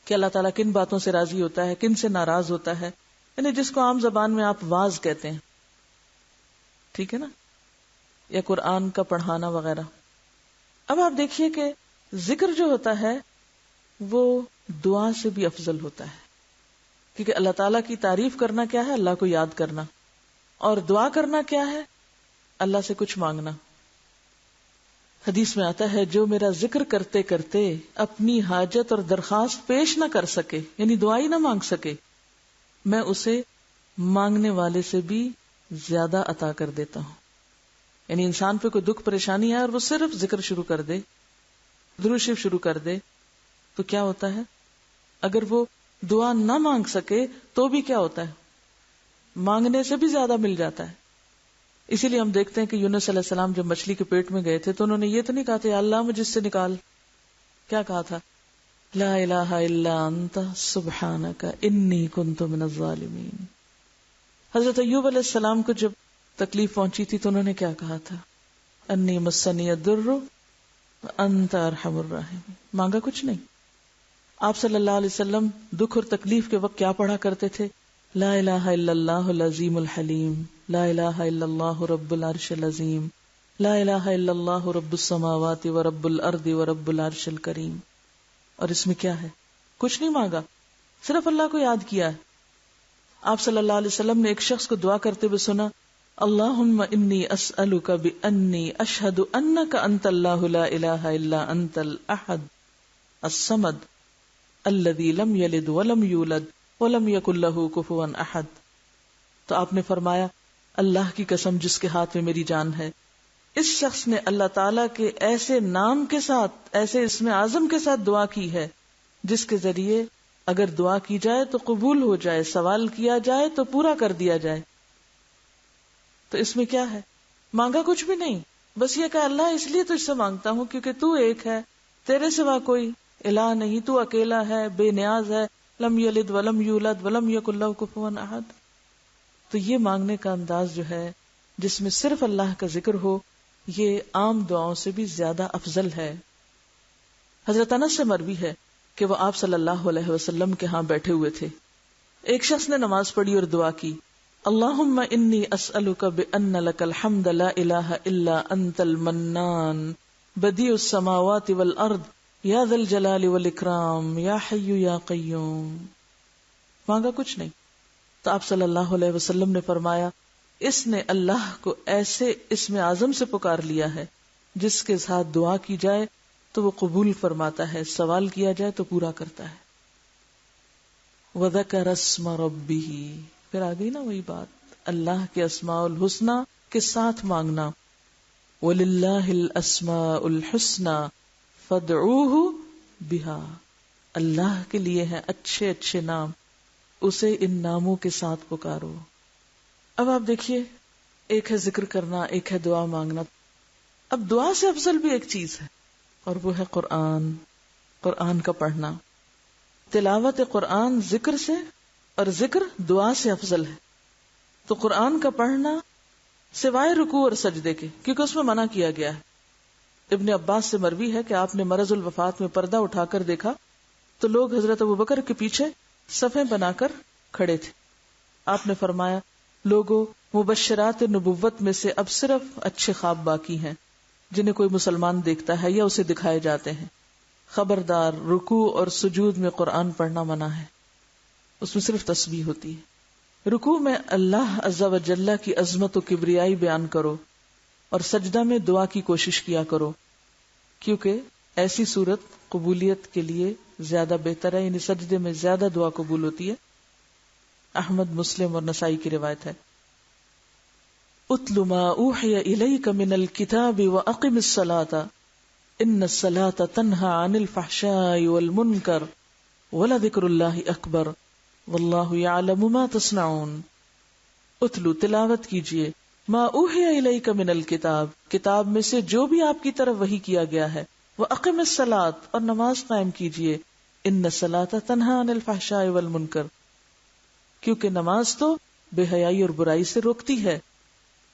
کہ اللہ تعالیٰ کن باتوں سے راضی ہوتا ہے، کن سے ناراض ہوتا ہے، یعنی جس کو عام زبان میں آپ واعظ کہتے ہیں، ٹھیک ہے نا، یا قرآن کا پڑھانا وغیرہ. اب آپ دیکھیے کہ ذکر جو ہوتا ہے وہ دعا سے بھی افضل ہوتا ہے، کیونکہ اللہ تعالیٰ کی تعریف کرنا کیا ہے؟ اللہ کو یاد کرنا. اور دعا کرنا کیا ہے؟ اللہ سے کچھ مانگنا. حدیث میں آتا ہے جو میرا ذکر کرتے کرتے اپنی حاجت اور درخواست پیش نہ کر سکے، یعنی دعا ہی نہ مانگ سکے، میں اسے مانگنے والے سے بھی زیادہ عطا کر دیتا ہوں. یعنی انسان پہ کوئی دکھ پریشانی ہے اور وہ صرف ذکر شروع کر دے، درود شریف شروع کر دے، تو کیا ہوتا ہے؟ اگر وہ دعا نہ مانگ سکے تو بھی کیا ہوتا ہے؟ مانگنے سے بھی زیادہ مل جاتا ہے. اسی لیے ہم دیکھتے ہیں کہ یونس علیہ السلام جب مچھلی کے پیٹ میں گئے تھے تو انہوں نے یہ تو نہیں کہا تھا یا اللہ مجھ سے نکال، کیا کہا تھا؟ لا الہ الا انت سبحانک انی کنت من الظالمین. حضرت ایوب علیہ السلام کو جب تکلیف پہنچی تھی تو انہوں نے کیا کہا تھا؟ انی مسنی الضر وانت ارحم الراحمین. مانگا کچھ نہیں. آپ صلی اللہ علیہ وسلم دکھ اور تکلیف کے وقت کیا پڑھا کرتے تھے؟ لا الہ الا اللہ العظیم الحلیم، لا الہ الا اللہ رب العرش العظیم، لا الہ الا اللہ رب السماوات ورب الارض ورب العرش الکریم. اور اس میں کیا ہے؟ کچھ نہیں مانگا، صرف اللہ کو یاد کیا ہے. آپ صلی اللہ علیہ وسلم نے ایک شخص کو دعا کرتے ہوئے سنا، اللہم انی اسألک بانی اشہد انک انت اللہ لا الہ الا انت الاحد الصمد الذی لم یلد ولم یولد ولم یکن لہ کفوا احد. تو آپ نے فرمایا اللہ کی قسم جس کے ہاتھ میں میری جان ہے، اس شخص نے اللہ تعالیٰ کے ایسے نام کے ساتھ، ایسے اسم اعظم کے ساتھ دعا کی ہے جس کے ذریعے اگر دعا کی جائے تو قبول ہو جائے، سوال کیا جائے تو پورا کر دیا جائے. تو اس میں کیا ہے؟ مانگا کچھ بھی نہیں، بس یہ کہ اللہ اس لیے تجھ سے مانگتا ہوں کیونکہ تو ایک ہے، تیرے سوا کوئی الہ نہیں، تو اکیلا ہے، بے نیاز ہے، لم یلد ولم یولد ولم یکن لہ کفوا احد. تو یہ مانگنے کا انداز جو ہے جس میں صرف اللہ کا ذکر ہو، یہ عام دعاؤں سے بھی زیادہ افضل ہے. حضرت انس سے مروی ہے کہ وہ آپ صلی اللہ علیہ وسلم کے ہاں بیٹھے ہوئے تھے. ایک شخص نے نماز پڑھی اور دعا کی، اللہم انی اسألک بان لک الحمد لا الہ الا انت المنان بدیع السماوات والارض یا ذا الجلال والاکرام یا حی یا قیوم. مانگا کچھ نہیں. تو آپ صلی اللہ علیہ وسلم نے فرمایا اس نے اللہ کو ایسے اسم اعظم سے پکار لیا ہے جس کے ساتھ دعا کی جائے تو وہ قبول فرماتا ہے، سوال کیا جائے تو پورا کرتا ہے. وَذَكَرَ اسْمَ رَبِّهِ، پھر آ گئی نا وہی بات، اللہ کے اسماء الحسنى کے ساتھ مانگنا. وَلِلَّهِ الْأَسْمَاءُ الْحُسْنَى فَادْعُوهُ بِهَا، اللہ کے لیے ہیں اچھے اچھے نام، اسے ان ناموں کے ساتھ پکارو. اب آپ دیکھیے، ایک ہے ذکر کرنا، ایک ہے دعا مانگنا. اب دعا سے افضل بھی ایک چیز ہے اور وہ ہے قرآن، قرآن کا پڑھنا. تلاوت قرآن ذکر سے اور ذکر دعا سے افضل ہے. تو قرآن کا پڑھنا سوائے رکوع اور سجدے کے، کیونکہ اس میں منع کیا گیا ہے. ابن عباس سے مروی ہے کہ آپ نے مرض الوفات میں پردہ اٹھا کر دیکھا تو لوگ حضرت ابوبکر کے پیچھے صفیں بنا کر کھڑے تھے. آپ نے فرمایا لوگوں، مبشرات نبوت میں سے اب صرف اچھے خواب باقی ہیں جنہیں کوئی مسلمان دیکھتا ہے یا اسے دکھائے جاتے ہیں. خبردار، رکوع اور سجود میں قرآن پڑھنا منع ہے، اس میں صرف تسبیح ہوتی ہے. رکوع میں اللہ عز و جل کی عظمت و کبریائی بیان کرو اور سجدہ میں دعا کی کوشش کیا کرو، کیونکہ ایسی صورت قبولیت کے لیے زیادہ بہتر ہے، یعنی سجدے میں زیادہ دعا قبول ہوتی ہے. احمد، مسلم اور نسائی کی روایت ہے. اتل ما اوحی الیک من الکتاب واقم الصلاۃ ان الصلاۃ تنہی عن الفحشاء والمنکر ولذکر اللہ اکبر واللہ یعلم ما تصنعون. اتلو، تلاوت کیجئے، ما اوحی الیک من الکتاب، کتاب میں سے جو بھی آپ کی طرف وحی کیا گیا ہے، واقم الصلاۃ، اور نماز قائم کیجئے، ان الصلاۃ تنہی عن الفحشاء والمنکر، کیونکہ نماز تو بے حیائی اور برائی سے روکتی ہے،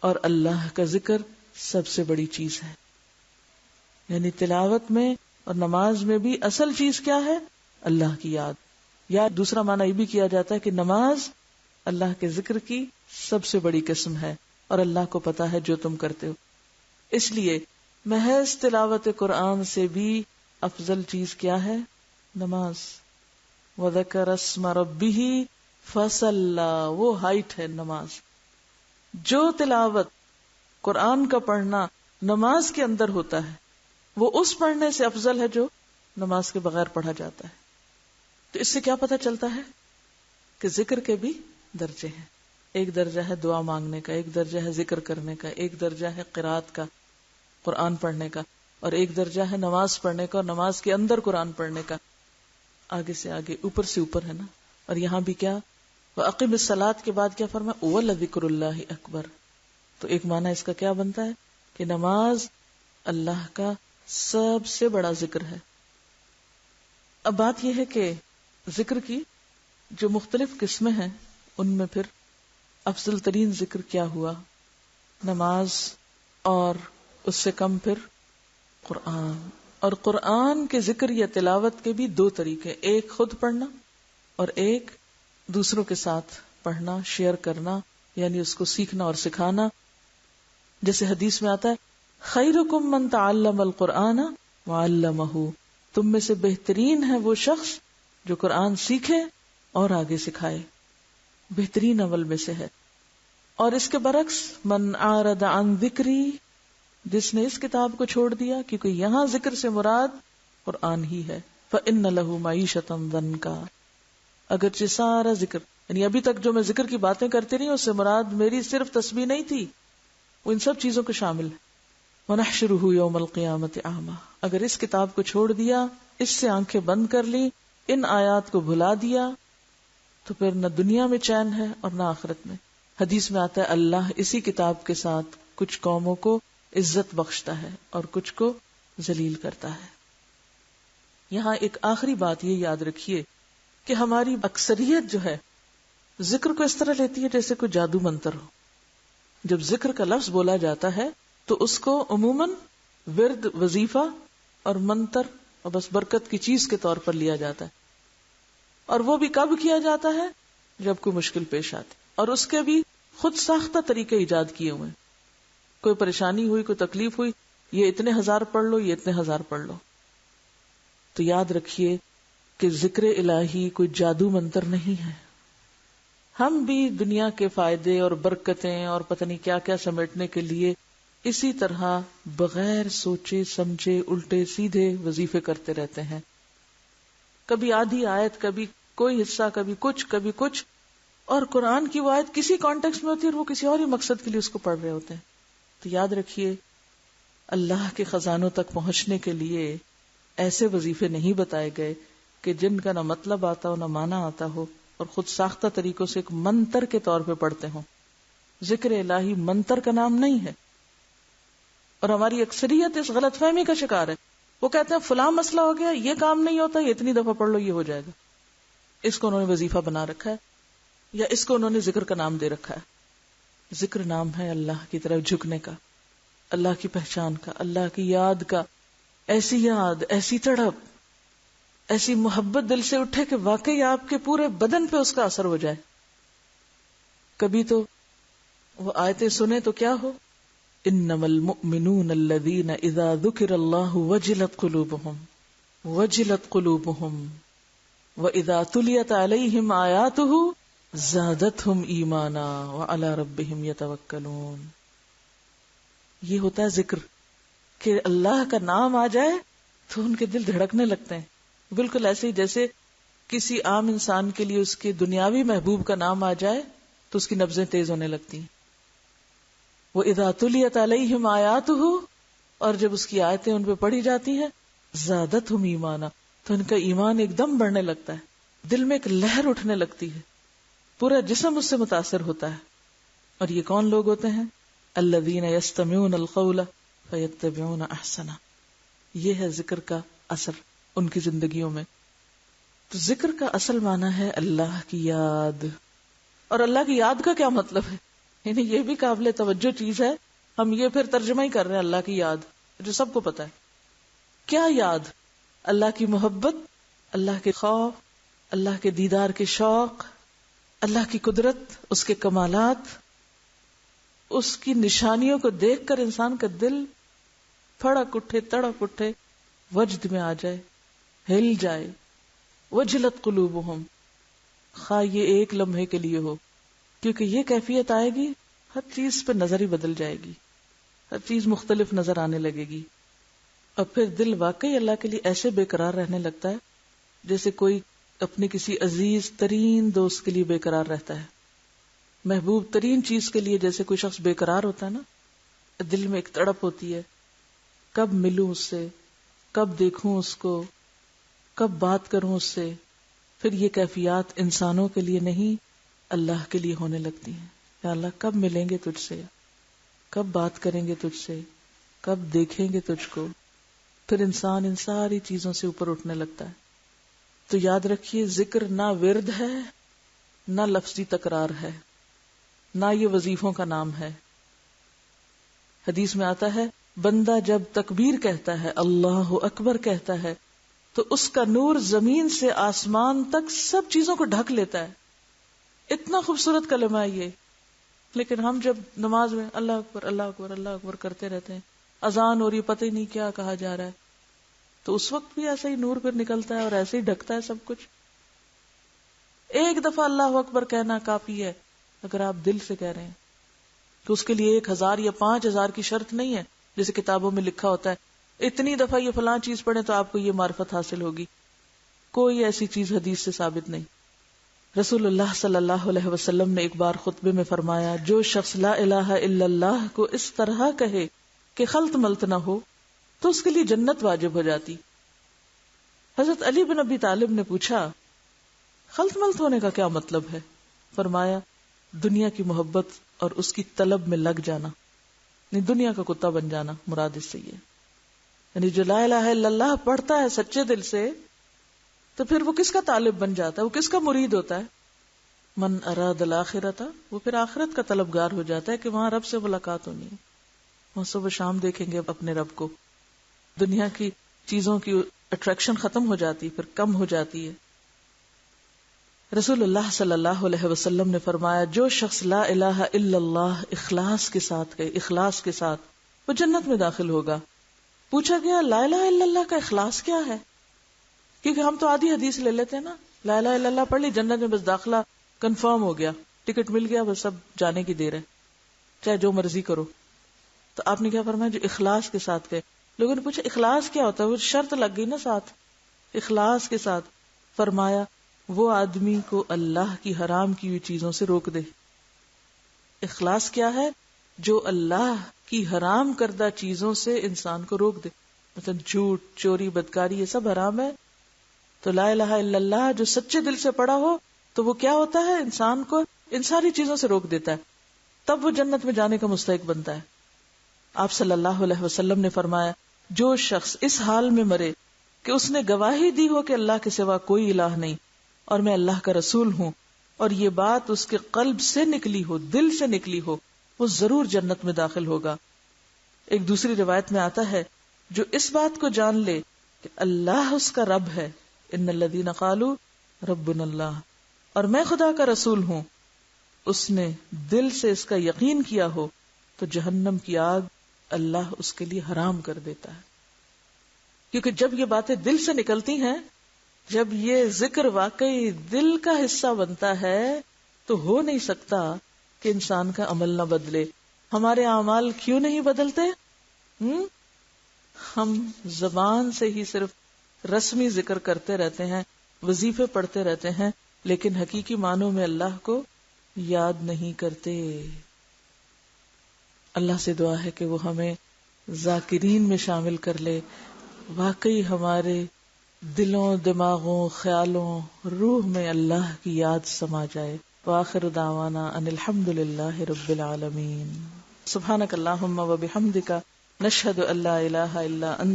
اور اللہ کا ذکر سب سے بڑی چیز ہے. یعنی تلاوت میں اور نماز میں بھی اصل چیز کیا ہے؟ اللہ کی یاد. یا دوسرا معنی یہ بھی کیا جاتا ہے کہ نماز اللہ کے ذکر کی سب سے بڑی قسم ہے، اور اللہ کو پتا ہے جو تم کرتے ہو. اس لیے محض تلاوت قرآن سے بھی افضل چیز کیا ہے؟ نماز. وَذَكَرَ اسْمَ رَبِّهِ فَصَلَّى، وہ ہائٹ ہے نماز. جو تلاوت قرآن کا پڑھنا نماز کے اندر ہوتا ہے وہ اس پڑھنے سے افضل ہے جو نماز کے بغیر پڑھا جاتا ہے. تو اس سے کیا پتہ چلتا ہے کہ ذکر کے بھی درجے ہیں. ایک درجہ ہے دعا مانگنے کا، ایک درجہ ہے ذکر کرنے کا، ایک درجہ ہے قرات کا، قرآن پڑھنے کا، اور ایک درجہ ہے نماز پڑھنے کا اور نماز کے اندر قرآن پڑھنے کا. آگے سے آگے، اوپر سے اوپر ہے نا. اور یہاں بھی کیا وَأَقِمِ الصَّلَاةَ کے بعد کیا فرمایا؟ وَلَذِكْرُ اللَّهِ أَكْبَرُ. تو ایک معنی اس کا کیا بنتا ہے کہ نماز اللہ کا سب سے بڑا ذکر ہے. اب بات یہ ہے کہ ذکر کی جو مختلف قسمیں ہیں ان میں پھر افضل ترین ذکر کیا ہوا؟ نماز، اور اس سے کم پھر قرآن. اور قرآن کے ذکر یا تلاوت کے بھی دو طریقے، ایک خود پڑھنا اور ایک دوسروں کے ساتھ پڑھنا، شیئر کرنا، یعنی اس کو سیکھنا اور سکھانا. جیسے حدیث میں آتا ہے خیرکم من تعلم القرآن وعلمہ، تم میں سے بہترین ہے وہ شخص جو قرآن سیکھے اور آگے سکھائے. بہترین عمل میں سے ہے. اور اس کے برعکس من اعرض عن ذکری، جس نے اس کتاب کو چھوڑ دیا، کیونکہ یہاں ذکر سے مراد قرآن ہی ہے، فإن له معیشۃ ضنکا. اگرچہ سارا ذکر، یعنی ابھی تک جو میں ذکر کی باتیں کرتی رہی اس سے مراد میری صرف تسبیح نہیں تھی، وہ ان سب چیزوں کو شامل ہے. وَنَحْشُرُهُ يَوْمَ الْقِيَامَةِ أَعْمَى، اگر اس کتاب کو چھوڑ دیا، اس سے آنکھیں بند کر لی، ان آیات کو بھلا دیا، تو پھر نہ دنیا میں چین ہے اور نہ آخرت میں. حدیث میں آتا ہے اللہ اسی کتاب کے ساتھ کچھ قوموں کو عزت بخشتا ہے اور کچھ کو ذلیل کرتا ہے. یہاں ایک آخری بات یہ یاد رکھیے کہ ہماری اکثریت جو ہے ذکر کو اس طرح لیتی ہے جیسے کوئی جادو منتر ہو. جب ذکر کا لفظ بولا جاتا ہے تو اس کو عموماً ورد، وظیفہ اور منتر اور بس برکت کی چیز کے طور پر لیا جاتا ہے. اور وہ بھی کب کیا جاتا ہے؟ جب کوئی مشکل پیش آتی، اور اس کے بھی خود ساختہ طریقے ایجاد کیے ہوئے. کوئی پریشانی ہوئی، کوئی تکلیف ہوئی، یہ اتنے ہزار پڑھ لو، یہ اتنے ہزار پڑھ لو. تو یاد رکھیے کہ ذکر الہی کوئی جادو منتر نہیں ہے. ہم بھی دنیا کے فائدے اور برکتیں اور پتہ نہیں کیا کیا سمیٹنے کے لیے اسی طرح بغیر سوچے سمجھے الٹے سیدھے وظیفے کرتے رہتے ہیں. کبھی آدھی آیت، کبھی کوئی حصہ، کبھی کچھ، اور قرآن کی وہ آیت کسی کانٹیکسٹ میں ہوتی ہے اور وہ کسی اور ہی مقصد کے لیے اس کو پڑھ رہے ہوتے ہیں. تو یاد رکھیے اللہ کے خزانوں تک پہنچنے کے لیے ایسے وظیفے نہیں بتائے گئے کہ جن کا نہ مطلب آتا ہو نہ معنی آتا ہو اور خود ساختہ طریقوں سے ایک منتر کے طور پہ پڑھتے ہوں. ذکر الہی منتر کا نام نہیں ہے. اور ہماری اکثریت اس غلط فہمی کا شکار ہے. وہ کہتے ہیں فلاں مسئلہ ہو گیا، یہ کام نہیں ہوتا، یہ اتنی دفعہ پڑھ لو یہ ہو جائے گا. اس کو انہوں نے وظیفہ بنا رکھا ہے یا اس کو انہوں نے ذکر کا نام دے رکھا ہے. ذکر نام ہے اللہ کی طرف جھکنے کا، اللہ کی پہچان کا، اللہ کی یاد کا. ایسی یاد، ایسی تڑپ، ایسی محبت دل سے اٹھے کہ واقعی آپ کے پورے بدن پہ اس کا اثر ہو جائے. کبھی تو وہ آیتیں سنے تو کیا ہو، انما المؤمنون الذین اذا ذکر اللہ وجلت قلوبهم واذا تلیت علیہم آیاتہ زادتہم ایمانا وعلی ربہم یتوکلون. یہ ہوتا ہے ذکر کہ اللہ کا نام آ جائے تو ان کے دل دھڑکنے لگتے ہیں. بالکل ایسے ہی جیسے کسی عام انسان کے لیے اس کے دنیاوی محبوب کا نام آ جائے تو اس کی نبضیں تیز ہونے لگتی ہیں. وَإِذَا تُلِيَتْ عَلَيْهِمْ آيَاتُهُ، اور جب اس کی آیتیں ان پہ پڑھی جاتی ہیں زادتہم ایمانا، تو ان کا ایمان ایک دم بڑھنے لگتا ہے، دل میں ایک لہر اٹھنے لگتی ہے، پورا جسم اس سے متاثر ہوتا ہے. اور یہ کون لوگ ہوتے ہیں؟ الذین یستمعون القول فیتبعون احسنہ. یہ ہے ذکر کا اثر ان کی زندگیوں میں. تو ذکر کا اصل معنی ہے اللہ کی یاد. اور اللہ کی یاد کا کیا مطلب ہے؟ یعنی یہ بھی قابل توجہ چیز ہے. ہم یہ پھر ترجمہ ہی کر رہے ہیں اللہ کی یاد، جو سب کو پتا ہے. کیا یاد؟ اللہ کی محبت، اللہ کے خوف، اللہ کے دیدار کے شوق، اللہ کی قدرت، اس کے کمالات، اس کی نشانیوں کو دیکھ کر انسان کا دل پھڑک اٹھے، تڑپ اٹھے، وجد میں آ جائے، ہل جائے. وجلت قلوبہم، خواہ یہ ایک لمحے کے لیے ہو، کیونکہ یہ کیفیت آئے گی ہر چیز پہ نظر ہی بدل جائے گی، ہر چیز مختلف نظر آنے لگے گی. اور پھر دل واقعی اللہ کے لیے ایسے بے قرار رہنے لگتا ہے جیسے کوئی اپنے کسی عزیز ترین دوست کے لیے بے قرار رہتا ہے. محبوب ترین چیز کے لیے جیسے کوئی شخص بے قرار ہوتا ہے نا، دل میں ایک تڑپ ہوتی ہے، کب ملوں اس سے، کب دیکھوں اس کو، کب بات کروں اس سے. پھر یہ کیفیات انسانوں کے لیے نہیں، اللہ کے لیے ہونے لگتی ہیں. یا اللہ کب ملیں گے تجھ سے، کب بات کریں گے تجھ سے، کب دیکھیں گے تجھ کو. پھر انسان ان ساری چیزوں سے اوپر اٹھنے لگتا ہے. تو یاد رکھیے، ذکر نہ ورد ہے، نہ لفظی تکرار ہے، نہ یہ وظیفوں کا نام ہے. حدیث میں آتا ہے بندہ جب تکبیر کہتا ہے، اللہ اکبر کہتا ہے، تو اس کا نور زمین سے آسمان تک سب چیزوں کو ڈھک لیتا ہے. اتنا خوبصورت کلمہ ہے یہ. لیکن ہم جب نماز میں اللہ اکبر اللہ اکبر اللہ اکبر کرتے رہتے ہیں، اذان اور یہ پتہ ہی نہیں کیا کہا جا رہا ہے، تو اس وقت بھی ایسے ہی نور پھر نکلتا ہے اور ایسے ہی ڈھکتا ہے سب کچھ. ایک دفعہ اللہ اکبر کہنا کافی ہے اگر آپ دل سے کہہ رہے ہیں، کہ اس کے لیے 1000 یا 5000 کی شرط نہیں ہے جیسے کتابوں میں لکھا ہوتا ہے اتنی دفعہ یہ فلاں چیز پڑھیں تو آپ کو یہ معرفت حاصل ہوگی. کوئی ایسی چیز حدیث سے ثابت نہیں. رسول اللہ صلی اللہ علیہ وسلم نے ایک بار خطبے میں فرمایا، جو شخص لا الہ الا اللہ کو اس طرح کہے کہ خلط ملط نہ ہو تو اس کے لیے جنت واجب ہو جاتی. حضرت علی بن ابی طالب نے پوچھا خلط ملط ہونے کا کیا مطلب ہے؟ فرمایا دنیا کی محبت اور اس کی طلب میں لگ جانا، یعنی دنیا کا کتا بن جانا مراد اس سے یہ. یعنی جو لا الہ الا اللہ پڑھتا ہے سچے دل سے تو پھر وہ کس کا طالب بن جاتا ہے، وہ کس کا مرید ہوتا ہے؟ من اراد الاخرۃ، وہ پھر آخرت کا طلبگار ہو جاتا ہے کہ وہاں رب سے ملاقات ہونی ہے، وہاں صبح شام دیکھیں گے اپنے رب کو. دنیا کی چیزوں کی اٹریکشن ختم ہو جاتی، پھر کم ہو جاتی ہے. رسول اللہ صلی اللہ علیہ وسلم نے فرمایا جو شخص لا الہ الا اللہ اخلاص کے ساتھ کہے، اخلاص کے ساتھ، وہ جنت میں داخل ہوگا. پوچھا گیا لا الہ الا اللہ کا اخلاص کیا ہے؟ کیونکہ ہم تو آدھی حدیث لے لیتے ہیں نا، لا الہ الا اللہ پڑھ لی جنت میں بس داخلہ کنفرم ہو گیا، ٹکٹ مل گیا، بس سب جانے کی دیر ہے، چاہے جو مرضی کرو. تو آپ نے کیا فرمایا؟ جو اخلاص کے ساتھ کہے. لوگوں نے پوچھا اخلاص کیا ہوتا ہے؟ وہ شرط لگ گئی نا ساتھ، اخلاص کے ساتھ. فرمایا وہ آدمی کو اللہ کی حرام کی ہوئی چیزوں سے روک دے. اخلاص کیا ہے؟ جو اللہ کی حرام کردہ چیزوں سے انسان کو روک دے. مثلا جھوٹ، چوری، بدکاری، یہ سب حرام ہے. تو لا الہ الا اللہ جو سچے دل سے پڑھا ہو تو وہ کیا ہوتا ہے؟ انسان کو ان ساری چیزوں سے روک دیتا ہے، تب وہ جنت میں جانے کا مستحق بنتا ہے. آپ صلی اللہ علیہ وسلم نے فرمایا جو شخص اس حال میں مرے کہ اس نے گواہی دی ہو کہ اللہ کے سوا کوئی الہ نہیں اور میں اللہ کا رسول ہوں، اور یہ بات اس کے قلب سے نکلی ہو، دل سے نکلی ہو، وہ ضرور جنت میں داخل ہوگا. ایک دوسری روایت میں آتا ہے جو اس بات کو جان لے کہ اللہ اس کا رب ہے، ان الذین قالوا ربنا اللہ، اور میں خدا کا رسول ہوں، اس نے دل سے اس کا یقین کیا ہو تو جہنم کی آگ اللہ اس کے لیے حرام کر دیتا ہے. کیونکہ جب یہ باتیں دل سے نکلتی ہیں، جب یہ ذکر واقعی دل کا حصہ بنتا ہے تو ہو نہیں سکتا کہ انسان کا عمل نہ بدلے. ہمارے اعمال کیوں نہیں بدلتے؟ ہم زبان سے ہی صرف رسمی ذکر کرتے رہتے ہیں، وظیفے پڑھتے رہتے ہیں، لیکن حقیقی معنوں میں اللہ کو یاد نہیں کرتے. اللہ سے دعا ہے کہ وہ ہمیں ذاکرین میں شامل کر لے، واقعی ہمارے دلوں، دماغوں، خیالوں، روح میں اللہ کی یاد سما جائے. وآخر دعوانا ان الحمد للہ رب العالمین. سبحانک اللہم و بحمدک نشہد ان لا الہ الا انت